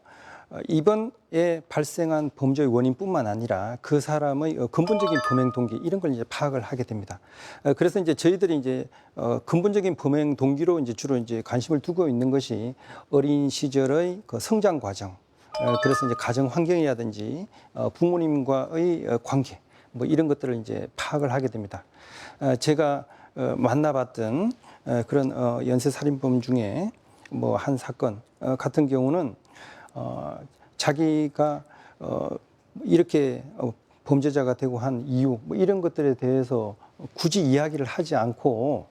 이번에 발생한 범죄의 원인뿐만 아니라 그 사람의 근본적인 범행 동기 이런 걸 이제 파악을 하게 됩니다. 그래서 이제 저희들이 이제 근본적인 범행 동기로 이제 주로 이제 관심을 두고 있는 것이 어린 시절의 그 성장 과정, 그래서 이제 가정 환경이라든지 부모님과의 관계 뭐 이런 것들을 이제 파악을 하게 됩니다. 제가 만나봤던 그런 연쇄 살인범 중에 뭐 한 사건 같은 경우는 자기가 이렇게 범죄자가 되고 한 이유 뭐 이런 것들에 대해서 굳이 이야기를 하지 않고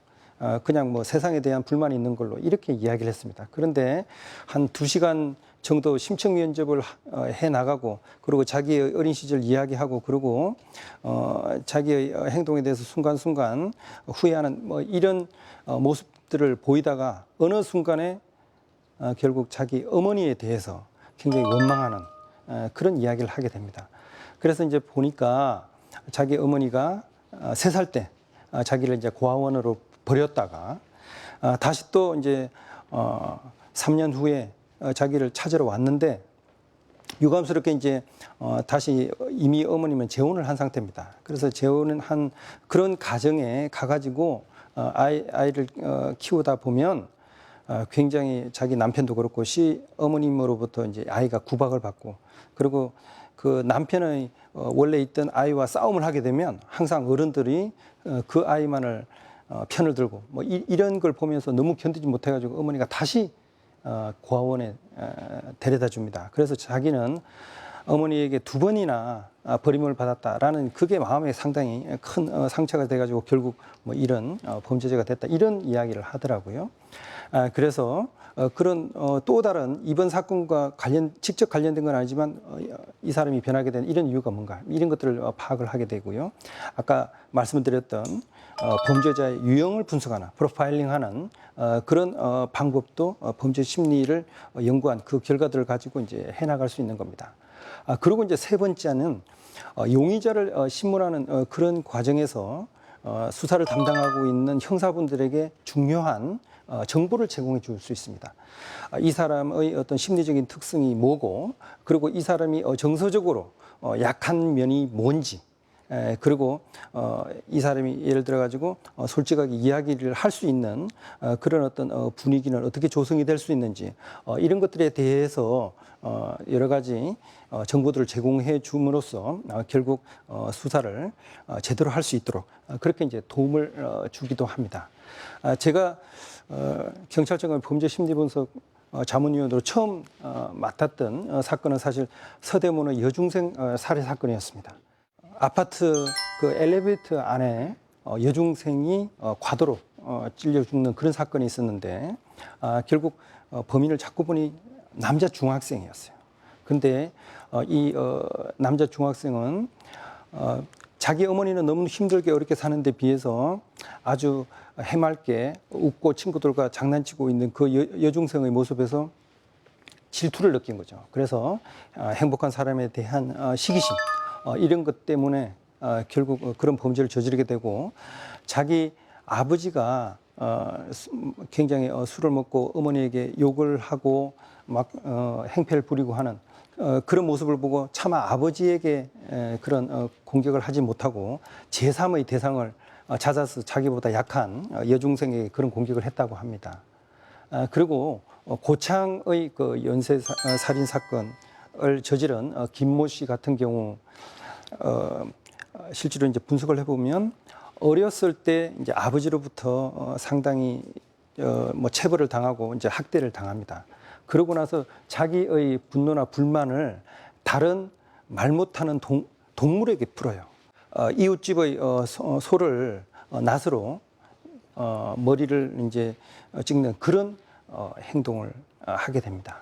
그냥 뭐 세상에 대한 불만이 있는 걸로 이렇게 이야기를 했습니다. 그런데 한 2시간 정도 심층 면접을 해 나가고 그리고 자기의 어린 시절 이야기하고 그리고 자기의 행동에 대해서 순간순간 후회하는 뭐 이런 모습들을 보이다가 어느 순간에 결국 자기 어머니에 대해서 굉장히 원망하는 그런 이야기를 하게 됩니다. 그래서 이제 보니까 자기 어머니가 3살 때 자기를 이제 고아원으로 버렸다가 다시 또 이제 3년 후에 자기를 찾으러 왔는데 유감스럽게 이제 다시 이미 어머님은 재혼을 한 상태입니다. 그래서 재혼을 한 그런 가정에 가가지고 아이를 키우다 보면 굉장히 자기 남편도 그렇고 시어머님으로부터 이제 아이가 구박을 받고 그리고 그 남편의 원래 있던 아이와 싸움을 하게 되면 항상 어른들이 그 아이만을 편을 들고 뭐 이런 걸 보면서 너무 견디지 못해가지고 어머니가 다시 고아원에 데려다 줍니다. 그래서 자기는 어머니에게 2번이나 버림을 받았다라는 그게 마음에 상당히 큰 상처가 돼가지고 결국 뭐 이런 범죄자가 됐다 이런 이야기를 하더라고요. 그래서 그런 또 다른 이번 사건과 직접 관련된 건 아니지만 이 사람이 변하게 된 이런 이유가 뭔가 이런 것들을 파악을 하게 되고요. 아까 말씀드렸던 범죄자의 유형을 분석하는 프로파일링하는 그런 방법도 범죄 심리를 연구한 그 결과들을 가지고 이제 해나갈 수 있는 겁니다. 그리고 이제 세 번째는 용의자를 신문하는 그런 과정에서 수사를 담당하고 있는 형사분들에게 중요한 정보를 제공해 줄 수 있습니다. 이 사람의 어떤 심리적인 특성이 뭐고, 그리고 이 사람이 정서적으로 약한 면이 뭔지, 그리고 이 사람이 예를 들어 가지고 솔직하게 이야기를 할 수 있는 그런 어떤 분위기는 어떻게 조성이 될 수 있는지, 이런 것들에 대해서 여러 가지 정보들을 제공해 줌으로써 결국 수사를 제대로 할 수 있도록 그렇게 이제 도움을 주기도 합니다. 제가 경찰청의 범죄심리분석 자문위원으로 처음 맡았던 사건은 사실 서대문의 여중생 살해 사건이었습니다. 아파트 그 엘리베이터 안에 여중생이 과도로 찔려 죽는 그런 사건이 있었는데, 결국 범인을 찾고 보니 남자 중학생이었어요. 근데 이 남자 중학생은 자기 어머니는 너무 힘들게 어렵게 사는 데 비해서 아주 해맑게 웃고 친구들과 장난치고 있는 그 여중생의 모습에서 질투를 느낀 거죠. 그래서 행복한 사람에 대한 시기심, 이런 것 때문에 결국 그런 범죄를 저지르게 되고, 자기 아버지가 굉장히 술을 먹고 어머니에게 욕을 하고 막 행패를 부리고 하는 그런 모습을 보고 차마 아버지에게 그런 공격을 하지 못하고 제3의 대상을 찾아서 자기보다 약한 여중생에게 그런 공격을 했다고 합니다. 그리고 고창의 그 연쇄 살인 사건을 저지른 김모 씨 같은 경우, 실제로 이제 분석을 해보면 어렸을 때 이제 아버지로부터 상당히 뭐 체벌을 당하고 이제 학대를 당합니다. 그러고 나서 자기의 분노나 불만을 다른 말 못하는 동물에게 풀어요. 이웃집의 소를 낫으로 머리를 이제 찍는 그런 행동을 하게 됩니다.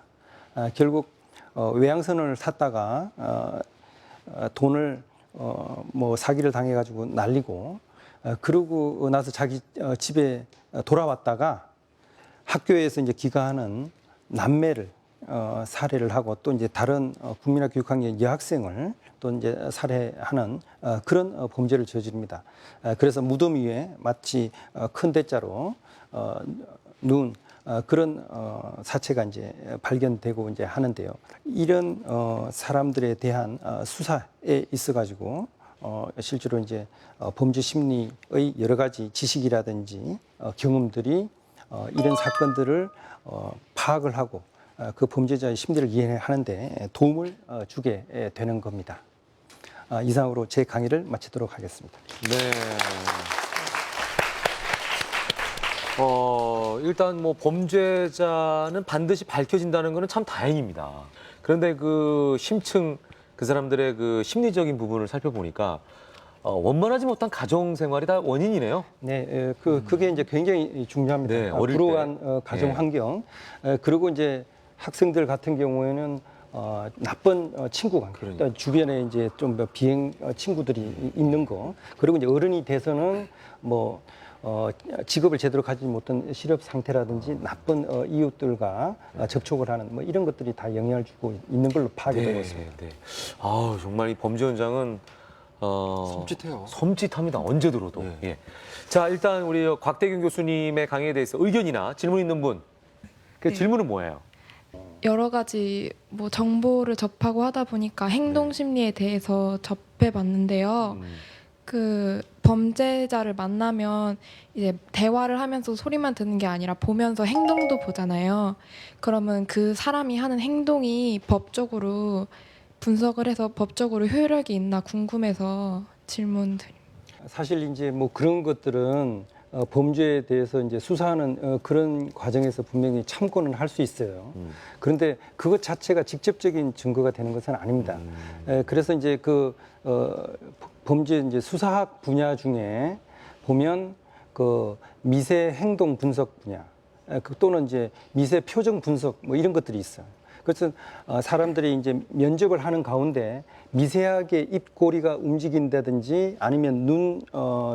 결국 외양선을 샀다가 돈을 뭐 사기를 당해가지고 날리고, 그러고 나서 자기 집에 돌아왔다가 학교에서 이제 기가하는 남매를 살해를 하고, 또 이제 다른 국민학교 6학년 여학생을 또 이제 살해하는 그런 범죄를 저지릅니다. 그래서 무덤 위에 마치 큰 대자로 누운 그런 사체가 이제 발견되고 이제 하는데요. 이런 사람들에 대한 수사에 있어 가지고 실제로 이제 범죄 심리의 여러 가지 지식이라든지 경험들이 이런 사건들을 파악을 하고 그 범죄자의 심리를 이해하는데 도움을 주게 되는 겁니다. 이상으로 제 강의를 마치도록 하겠습니다. 네. 일단 뭐 범죄자는 반드시 밝혀진다는 것은 참 다행입니다. 그런데 그 심층 그 사람들의 그 심리적인 부분을 살펴보니까 원만하지 못한 가정 생활이 다 원인이네요. 네, 그게 이제 굉장히 중요합니다. 네, 어릴 불우한 가정 네. 환경, 그리고 이제 학생들 같은 경우에는 나쁜 친구 관계, 그러니까 주변에 이제 좀 비행 친구들이 있는 거, 그리고 이제 어른이 돼서는 뭐 직업을 제대로 가지지 못한 실업 상태라든지 나쁜 이웃들과 접촉을 하는 뭐 이런 것들이 다 영향을 주고 있는 걸로 파악이 되고 있습니다. 네. 아 정말 이 범죄 현장은 섬찟해요. 섬찟합니다. 언제 들어도. 네. 예. 자 일단 우리 곽대균 교수님의 강의에 대해서 의견이나 질문 있는 분. 그 네. 질문은 뭐예요? 여러 가지 뭐 정보를 접하고 하다 보니까 행동 심리에 대해서 접해봤는데요. 그 범죄자를 만나면 이제 대화를 하면서 소리만 듣는 게 아니라 보면서 행동도 보잖아요. 그러면 그 사람이 하는 행동이 법적으로 분석을 해서 법적으로 효력이 있나 궁금해서 질문 드립니다. 사실 이제 뭐 그런 것들은 범죄에 대해서 이제 수사하는 그런 과정에서 분명히 참고는 할 수 있어요. 그런데 그것 자체가 직접적인 증거가 되는 것은 아닙니다. 그래서 이제 그 범죄 이제 수사학 분야 중에 보면 그 미세 행동 분석 분야, 또는 이제 미세 표정 분석 뭐 이런 것들이 있어요. 그래서 사람들이 이제 면접을 하는 가운데 미세하게 입꼬리가 움직인다든지 아니면 눈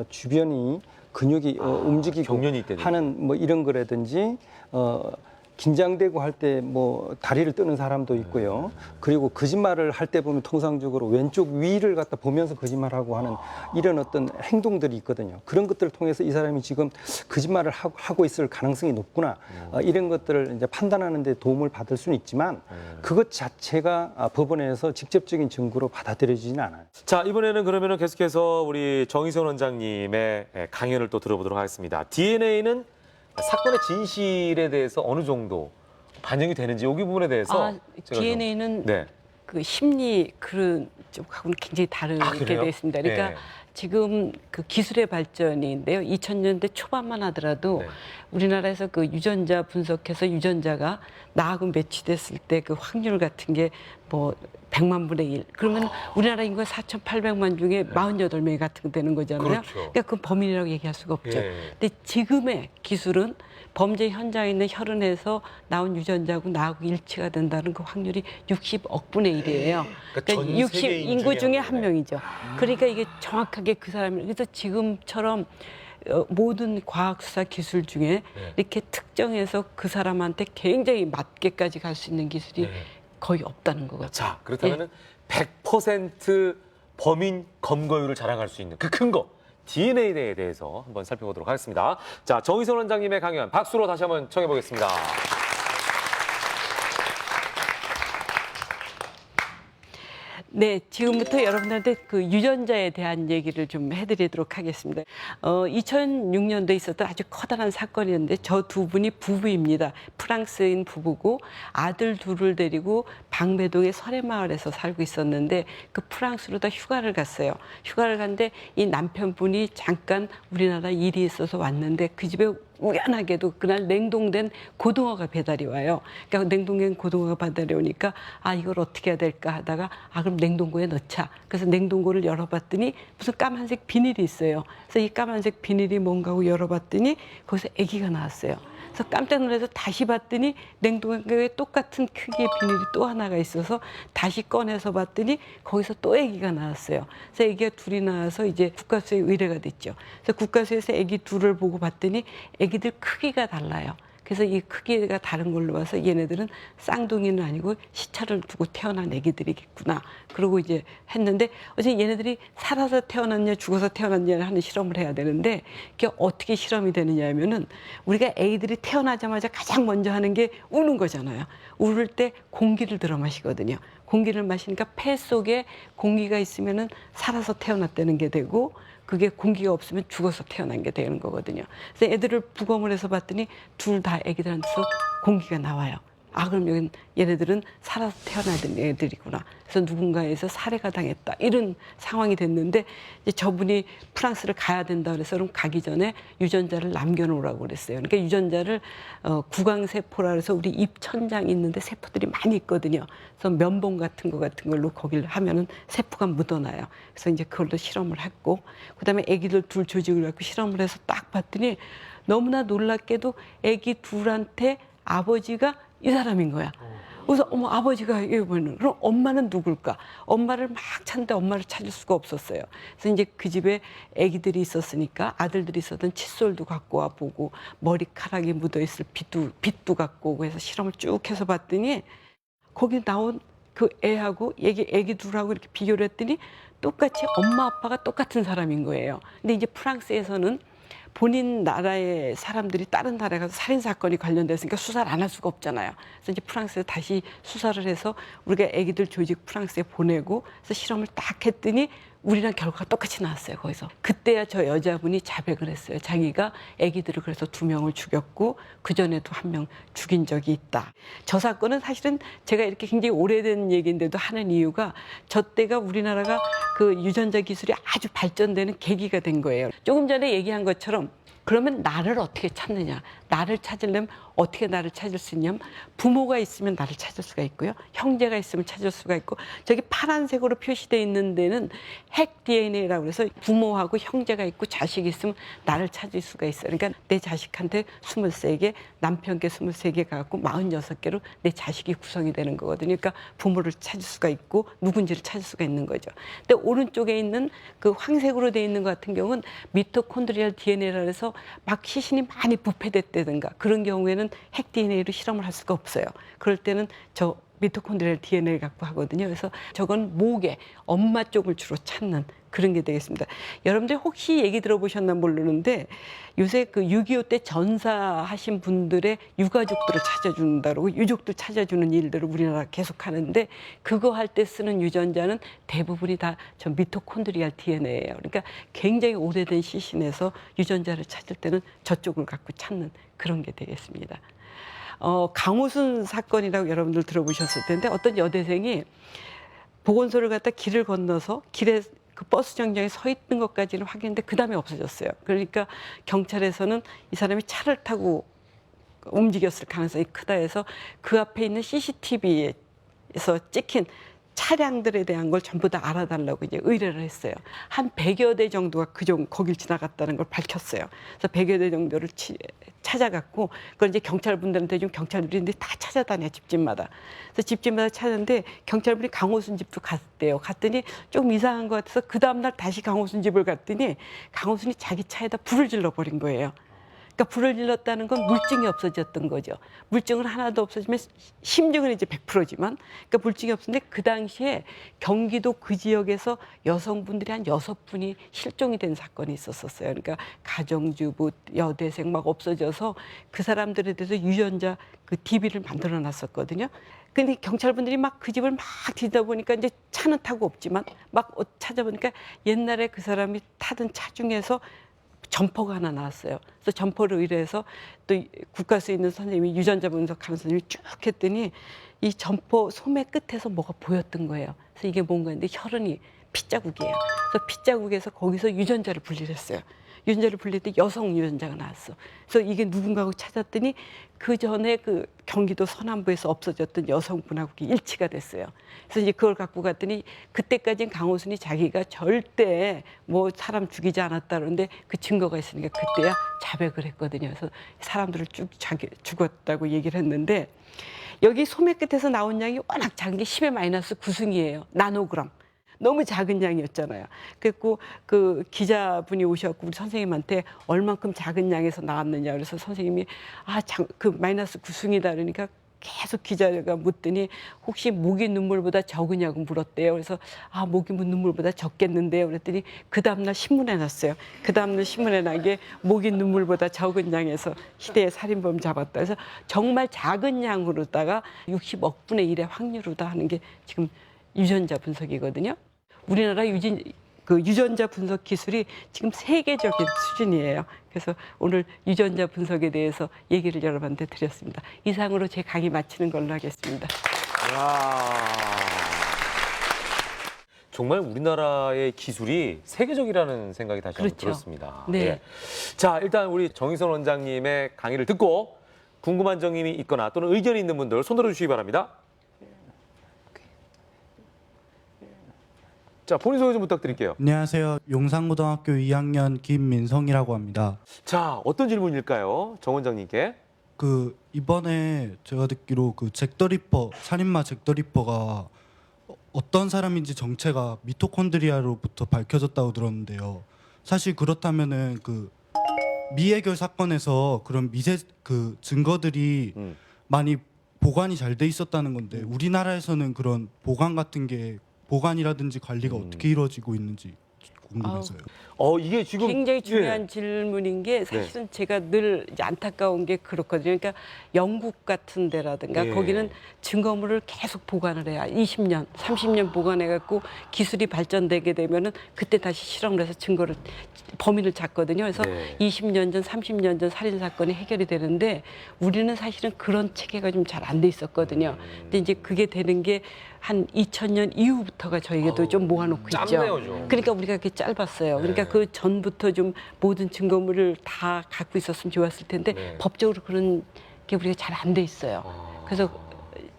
주변이 근육이 움직이고 경련이 있다든지. 하는 뭐 이런 거라든지 긴장되고 할 때 뭐 다리를 뜨는 사람도 있고요. 그리고 거짓말을 할 때 보면 통상적으로 왼쪽 위를 갖다 보면서 거짓말하고 하는 이런 어떤 행동들이 있거든요. 그런 것들을 통해서 이 사람이 지금 거짓말을 하고 있을 가능성이 높구나. 이런 것들을 이제 판단하는 데 도움을 받을 수는 있지만 그것 자체가 법원에서 직접적인 증거로 받아들여지지는 않아요. 자, 이번에는 그러면은 계속해서 우리 정의선 원장님의 강연을 또 들어보도록 하겠습니다. DNA는 사건의 진실에 대해서 어느 정도 반영이 되는지 여기 부분에 대해서 제가 DNA는 네. 그 심리 그런 쪽하고는 굉장히 다르게 그래요? 되어 있습니다. 그러니까 네. 지금 그 기술의 발전인데요. 2000년대 초반만 하더라도 네. 우리나라에서 그 유전자 분석해서 유전자가 나하고 매치됐을 때 그 확률 같은 게 뭐 100만 분의 1. 그러면 우리나라 인구가 4,800만 중에 48명 같은 거 되는 거잖아요. 그렇죠. 그러니까 그건 범인이라고 얘기할 수가 없죠. 예. 근데 지금의 기술은 범죄 현장에 있는 혈흔에서 나온 유전자하고 나하고 일치가 된다는 그 확률이 60억 분의 1이에요. 그러니까 전 세계인 인구 중에 중에 한 한 명이죠. 그러니까 이게 정확하게 그 사람이 그래서 지금처럼 모든 과학 수사 기술 중에 이렇게 특정해서 그 사람한테 굉장히 맞게까지 갈 수 있는 기술이 거의 없다는 거거든요. 자, 그렇다면은 100% 범인 검거율을 자랑할 수 있는 그 근거 DNA에 대해서 한번 살펴보도록 하겠습니다. 자, 정의선 원장님의 강연 박수로 다시 한번 청해 보겠습니다. 네, 지금부터 여러분들한테 그 유전자에 대한 얘기를 좀 해드리도록 하겠습니다. 2006년도에 있었던 아주 커다란 사건이었는데 저 두 분이 부부입니다. 프랑스인 부부고 아들 둘을 데리고 방배동의 설해마을에서 살고 있었는데 그 프랑스로 다 휴가를 갔어요. 휴가를 갔는데 이 남편분이 잠깐 우리나라 일이 있어서 왔는데 그 집에 우연하게도 그날 냉동된 고등어가 배달이 와요. 그러니까 냉동된 고등어가 배달이 오니까 아 이걸 어떻게 해야 될까 하다가 아 그럼 냉동고에 넣자. 그래서 냉동고를 열어봤더니 무슨 까만색 비닐이 있어요. 그래서 이 까만색 비닐이 뭔가 하고 열어봤더니 거기서 아기가 나왔어요. 그래서 깜짝 놀라서 다시 봤더니 냉동고에 똑같은 크기의 비닐이 또 하나가 있어서 다시 꺼내서 봤더니 거기서 또 아기가 나왔어요. 그래서 아기가 둘이 나와서 이제 국가수에 의뢰가 됐죠. 그래서 국가수에서 아기 둘을 보고 봤더니 아기들 크기가 달라요. 그래서 이 크기가 다른 걸로 봐서 얘네들은 쌍둥이는 아니고 시차를 두고 태어난 아기들이겠구나. 그러고 이제 했는데 어제 얘네들이 살아서 태어났냐 죽어서 태어났냐 하는 실험을 해야 되는데 그게 어떻게 실험이 되느냐 하면은 우리가 아기들이 태어나자마자 가장 먼저 하는 게 우는 거잖아요. 울을 때 공기를 들어 마시거든요. 공기를 마시니까 폐 속에 공기가 있으면은 살아서 태어났다는 게 되고 그게 공기가 없으면 죽어서 태어난 게 되는 거거든요. 그래서 애들을 부검을 해서 봤더니 둘 다 애기들한테서 공기가 나와요. 아 그럼 여긴 얘네들은 살아서 태어나야 되는 애들이구나. 그래서 누군가에서 살해가 당했다. 이런 상황이 됐는데 이제 저분이 프랑스를 가야 된다 그래서 그럼 가기 전에 유전자를 남겨놓으라고 그랬어요. 그러니까 유전자를 구강세포라 해서 우리 입 천장 있는데 세포들이 많이 있거든요. 그래서 면봉 같은 걸로 거기를 하면은 세포가 묻어나요. 그래서 이제 그걸로 실험을 했고 그다음에 아기들 둘 조직을 갖고 실험을 해서 딱 봤더니 너무나 놀랍게도 아기 둘한테 아버지가 이 사람인 거야. 그래서 어머 아버지가 이거 보는 그럼 엄마는 누굴까? 엄마를 막 찾는데 엄마를 찾을 수가 없었어요. 그래서 이제 그 집에 아기들이 있었으니까 아들들이 있었던 칫솔도 갖고 와 보고 머리카락이 묻어 있을 빗도 갖고 오고 해서 실험을 쭉 해서 봤더니 거기 나온 그 애하고 애기 둘하고 이렇게 비교를 했더니 똑같이 엄마 아빠가 똑같은 사람인 거예요. 근데 이제 프랑스에서는 본인 나라의 사람들이 다른 나라에 가서 살인 사건이 관련됐으니까 수사를 안 할 수가 없잖아요. 그래서 이제 프랑스에 다시 수사를 해서 우리가 아기들 조직 프랑스에 보내고 그래서 실험을 딱 했더니 우리랑 결과가 똑같이 나왔어요. 거기서 그때야 저 여자분이 자백을 했어요. 자기가 아기들을 그래서 2명을 죽였고 그 전에도 1명 죽인 적이 있다. 저 사건은 사실은 제가 이렇게 굉장히 오래된 얘기인데도 하는 이유가 저 때가 우리나라가 그 유전자 기술이 아주 발전되는 계기가 된 거예요. 조금 전에 얘기한 것처럼 그러면 나를 어떻게 찾느냐. 나를 찾으려면 어떻게 나를 찾을 수 있냐면 부모가 있으면 나를 찾을 수가 있고요. 형제가 있으면 찾을 수가 있고 저기 파란색으로 표시되어 있는 데는 핵 DNA라고 해서 부모하고 형제가 있고 자식이 있으면 나를 찾을 수가 있어요. 그러니까 내 자식한테 23개, 남편께 23개 갖고 46개로 내 자식이 구성이 되는 거거든요. 그러니까 부모를 찾을 수가 있고 누군지를 찾을 수가 있는 거죠. 근데 오른쪽에 있는 그 황색으로 되어 있는 것 같은 경우는 미토콘드리얼 DNA라 해서 막 시신이 많이 부패됐다든가 그런 경우에는 때는 핵 DNA로 실험을 할 수가 없어요. 그럴 때는 저 미토콘드리얼 DNA를 갖고 하거든요. 그래서 저건 목에 엄마 쪽을 주로 찾는 그런 게 되겠습니다. 여러분들 혹시 얘기 들어보셨나 모르는데 요새 그 6.25 때 전사하신 분들의 유가족들을 찾아준다고 유족들 찾아주는 일들을 우리나라 계속 하는데 그거 할 때 쓰는 유전자는 대부분이 다 저 미토콘드리얼 DNA예요. 그러니까 굉장히 오래된 시신에서 유전자를 찾을 때는 저쪽을 갖고 찾는 그런 게 되겠습니다. 강호순 사건이라고 여러분들 들어보셨을 텐데 어떤 여대생이 보건소를 갔다 길을 건너서 길에 그 버스 정류장에 서 있는 것까지는 확인했는데 그 다음에 없어졌어요. 그러니까 경찰에서는 이 사람이 차를 타고 움직였을 가능성이 크다 해서 그 앞에 있는 CCTV에서 찍힌 차량들에 대한 걸 전부 다 알아달라고 이제 의뢰를 했어요. 한 100여 대 정도가 거길 지나갔다는 걸 밝혔어요. 그래서 100여 대 정도를 찾아갔고, 그걸 이제 경찰분들한테 좀 경찰들이 다 찾아다녀, 집집마다. 그래서 집집마다 찾았는데 경찰분이 강호순 집도 갔대요. 갔더니 조금 이상한 것 같아서 그 다음날 다시 강호순 집을 갔더니 강호순이 자기 차에다 불을 질러버린 거예요. 그러니까 불을 질렀다는 건 물증이 없어졌던 거죠. 물증은 하나도 없어지면 심증은 이제 100%지만 그러니까 물증이 없었는데 그 당시에 경기도 그 지역에서 여성분들이 한 6분이 실종이 된 사건이 있었어요. 그러니까 가정주부, 여대생 막 없어져서 그 사람들에 대해서 유전자 그 DB를 만들어 놨었거든요. 근데 경찰분들이 막 그 집을 막 뒤지다 보니까 이제 차는 타고 없지만 막 찾아보니까 옛날에 그 사람이 타던 차 중에서 점퍼가 하나 나왔어요. 그래서 점퍼를 의뢰해서 또 국가수에 있는 선생님이 유전자 분석하는 선생님이 쭉 했더니 이 점퍼 소매 끝에서 뭐가 보였던 거예요. 그래서 이게 뭔가 했는데 혈흔이 핏자국이에요. 그래서 핏자국에서 거기서 유전자를 분리를 했어요. 유전자를 분리할 때 여성 유전자가 나왔어. 그래서 이게 누군가고 찾았더니 그 전에 그 경기도 서남부에서 없어졌던 여성분하고 일치가 됐어요. 그래서 이제 그걸 갖고 갔더니 그때까지는 강호순이 자기가 절대 뭐 사람 죽이지 않았다 그러는데 그 증거가 있으니까 그때야 자백을 했거든요. 그래서 사람들을 쭉 죽었다고 얘기를 했는데 여기 소매 끝에서 나온 양이 워낙 작은 게 10의 마이너스 9승이에요. 나노그램. 너무 작은 양이었잖아요. 그래서 그 기자분이 오셔갖고 우리 선생님한테 얼만큼 작은 양에서 나왔느냐. 그래서 선생님이 그 마이너스 9승이다 그러니까 계속 기자가 묻더니 혹시 모기 눈물보다 적으냐고 물었대요. 그래서 모기 눈물보다 적겠는데요. 그랬더니 그 다음날 신문에 났어요. 그 다음날 신문에 난 게 모기 눈물보다 적은 양에서 희대의 살인범 잡았다. 그래서 정말 작은 양으로다가 60억 분의 1의 확률로다 하는 게 지금 유전자 분석이거든요. 우리나라 유전자 분석 기술이 지금 세계적인 수준이에요. 그래서 오늘 유전자 분석에 대해서 얘기를 여러분한테 드렸습니다. 이상으로 제 강의 마치는 걸로 하겠습니다. 정말 우리나라의 기술이 세계적이라는 생각이 다시 한번 들었습니다. 네. 예. 자, 일단 우리 정희선 원장님의 강의를 듣고 궁금한 점이 있거나 또는 의견이 있는 분들 손 들어주시기 바랍니다. 자, 본인 소개 좀 부탁드릴게요. 안녕하세요. 용산고등학교 2학년 김민성이라고 합니다. 자, 어떤 질문일까요? 정 원장님께. 이번에 제가 듣기로 잭 더 리퍼, 살인마 잭 더 리퍼가 어떤 사람인지 정체가 미토콘드리아로부터 밝혀졌다고 들었는데요. 사실 그렇다면은 미해결 사건에서 그런 증거들이 많이 보관이 잘 돼 있었다는 건데 우리나라에서는 그런 보관이라든지 관리가 어떻게 이루어지고 있는지 궁금해서요. 이게 지금 굉장히 중요한 질문인 게 사실은 제가 늘 이제 안타까운 게 그렇거든요. 그러니까 영국 같은 데라든가 거기는 증거물을 계속 보관을 해야 20년, 30년 보관해갖고 기술이 발전되게 되면은 그때 다시 실험을 해서 범인을 잡거든요. 그래서 20년 전, 30년 전 살인 사건이 해결이 되는데 우리는 사실은 그런 체계가 좀 잘 안 돼 있었거든요. 근데 이제 그게 되는 게 한 2000년 이후부터가 저희에도 좀 모아놓고 짧네요, 있죠. 좀. 그러니까 우리가 그게 짧았어요. 그러니까 그 전부터 좀 모든 증거물을 다 갖고 있었으면 좋았을 텐데 법적으로 그런 게 우리가 잘 안 돼 있어요. 그래서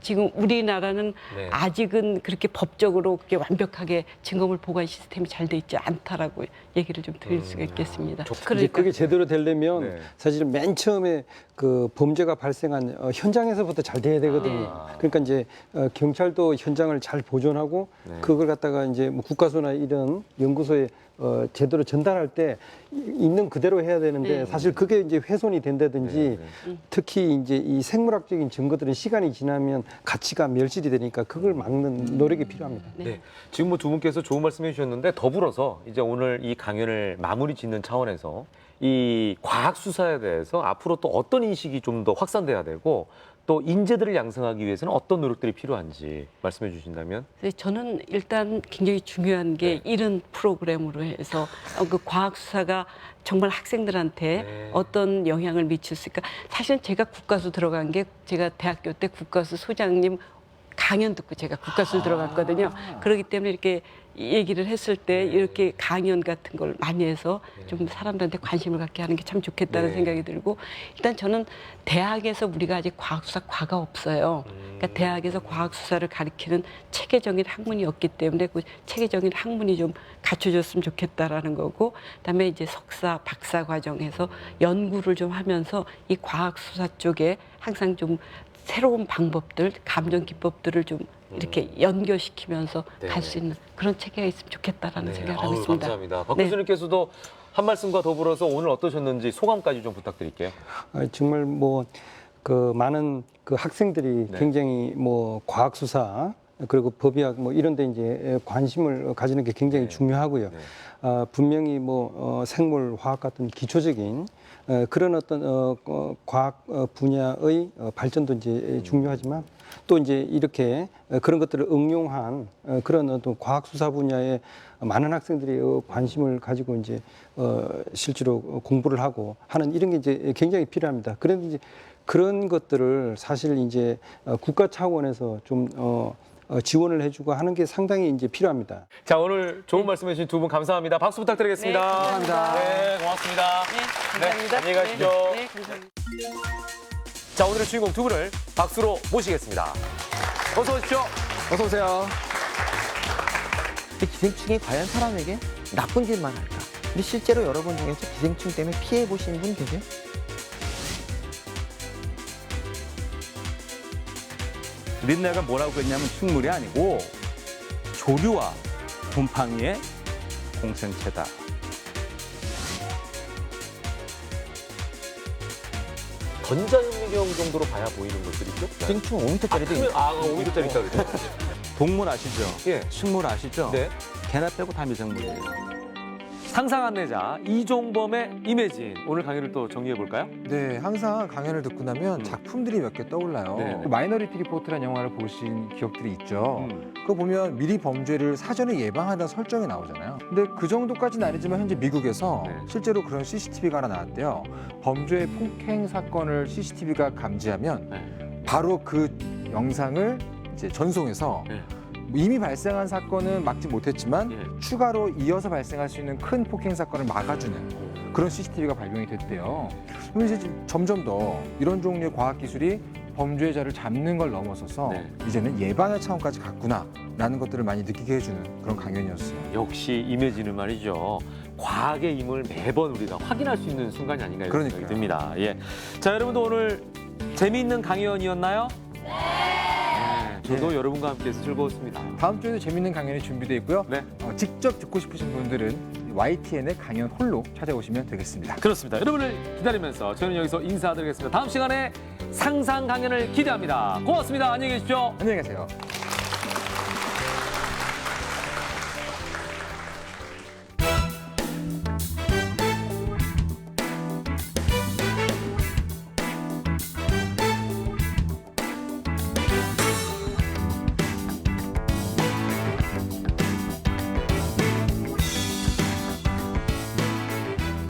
지금 우리나라는 네. 아직은 그렇게 법적으로 그렇게 완벽하게 증거물 보관 시스템이 잘 돼 있지 않다라고 얘기를 좀 드릴 수가 있겠습니다. 이제 그게 제대로 되려면 네. 사실은 맨 처음에 그 범죄가 발생한 현장에서부터 잘 돼야 되거든요. 그러니까 이제 경찰도 현장을 잘 보존하고 네. 그걸 갖다가 이제 뭐 국가수나 이런 연구소에 제대로 전달할 때 있는 그대로 해야 되는데 네. 사실 그게 이제 훼손이 된다든지 특히 이제 이 생물학적인 증거들은 시간이 지나면 가치가 멸실이 되니까 그걸 막는 노력이 필요합니다. 네. 지금 뭐 두 분께서 좋은 말씀해 주셨는데 더불어서 이제 오늘 이 강연을 마무리 짓는 차원에서 이 과학 수사에 대해서 앞으로 또 어떤 인식이 좀 더 확산돼야 되고 또 인재들을 양성하기 위해서는 어떤 노력들이 필요한지 말씀해 주신다면. 그래서 저는 일단 굉장히 중요한 게 이런 프로그램으로 해서 그 과학 수사가 정말 학생들한테 어떤 영향을 미칠 수 있을까. 사실은 제가 국가수 들어간 게 제가 대학교 때 국가수 소장님 강연 듣고 제가 국가수 들어갔거든요. 그렇기 때문에 이렇게 얘기를 했을 때 이렇게 강연 같은 걸 많이 해서 좀 사람들한테 관심을 갖게 하는 게 참 좋겠다는 생각이 들고, 일단 저는 대학에서 우리가 아직 과학수사 과가 없어요. 그러니까 대학에서 과학수사를 가리키는 체계적인 학문이 없기 때문에 그 체계적인 학문이 좀 갖춰졌으면 좋겠다라는 거고, 그다음에 이제 석사, 박사 과정에서 연구를 좀 하면서 이 과학수사 쪽에 항상 좀 새로운 방법들, 감정 기법들을 좀 이렇게 연결시키면서 갈 수 있는 그런 체계가 있으면 좋겠다라는 생각을 하고 있습니다. 감사합니다. 박 교수님께서도 한 말씀과 더불어서 오늘 어떠셨는지 소감까지 좀 부탁드릴게요. 정말 뭐 그 많은 그 학생들이 굉장히 뭐 과학 수사 그리고 법의학 뭐 이런 데 이제 관심을 가지는 게 굉장히 중요하고요. 분명히 뭐 생물 화학 같은 기초적인 그런 어떤 과학 분야의 발전도 이제 중요하지만 또 이제 이렇게 그런 것들을 응용한 그런 어떤 과학 수사 분야에 많은 학생들이 관심을 가지고 이제 실제로 공부를 하고 하는 이런 게 이제 굉장히 필요합니다. 그런데 이제 그런 것들을 사실 이제 국가 차원에서 좀 지원을 해주고 하는 게 상당히 이제 필요합니다. 자, 오늘 좋은 말씀해 주신 두 분 감사합니다. 박수 부탁드리겠습니다. 네, 감사합니다. 네, 고맙습니다. 네, 감사합니다. 안녕히 가십시오. 네, 감사합니다. 자, 오늘의 주인공 두 분을 박수로 모시겠습니다. 어서 오십시오. 어서 오세요. 기생충이 과연 사람에게 나쁜 짓만 할까? 근데 실제로 여러분 중에서 기생충 때문에 피해 보신 분 계세요? 린네가 뭐라고 했냐면 식물이 아니고 조류와 곰팡이의 공생체다. 전자현미경 정도로 봐야 보이는 것들이죠? 기생충 5m짜리도 있는 5m짜리 있다 그랬죠? 동물 아시죠? 예. 식물 아시죠? 네. 개나 빼고 다 미생물이에요. 상상 안내자 이종범의 이매진. 오늘 강의를 또 정리해 볼까요? 네, 항상 강연을 듣고 나면 작품들이 몇 개 떠올라요. 네. 마이너리티 리포트라는 영화를 보신 기억들이 있죠. 그거 보면 미리 범죄를 사전에 예방한다는 설정이 나오잖아요. 근데 그 정도까지는 아니지만 현재 미국에서 네. 실제로 그런 CCTV가 하나 나왔대요. 범죄 폭행 사건을 CCTV가 감지하면 네. 바로 그 영상을 이제 전송해서 네. 이미 발생한 사건은 막지 못했지만 예. 추가로 이어서 발생할 수 있는 큰 폭행 사건을 막아주는 그런 CCTV가 발명이 됐대요. 그럼 이제 점점 더 이런 종류의 과학 기술이 범죄자를 잡는 걸 넘어서서 네. 이제는 예방의 차원까지 갔구나라는 것들을 많이 느끼게 해주는 그런 강연이었어요. 역시 이매진은 말이죠. 과학의 힘을 매번 우리가 확인할 수 있는 순간이 아닌가 이런 생각이 그러니까요. 듭니다. 예. 자, 여러분도 오늘 재미있는 강연이었나요? 네. 저도 여러분과 함께해서 즐거웠습니다. 다음 주에도 재밌는 강연이 준비되어 있고요. 네. 직접 듣고 싶으신 분들은 YTN의 강연 홀로 찾아오시면 되겠습니다. 그렇습니다. 여러분을 기다리면서 저는 여기서 인사드리겠습니다. 다음 시간에 상상 강연을 기대합니다. 고맙습니다. 안녕히 계십시오. 안녕히 계세요.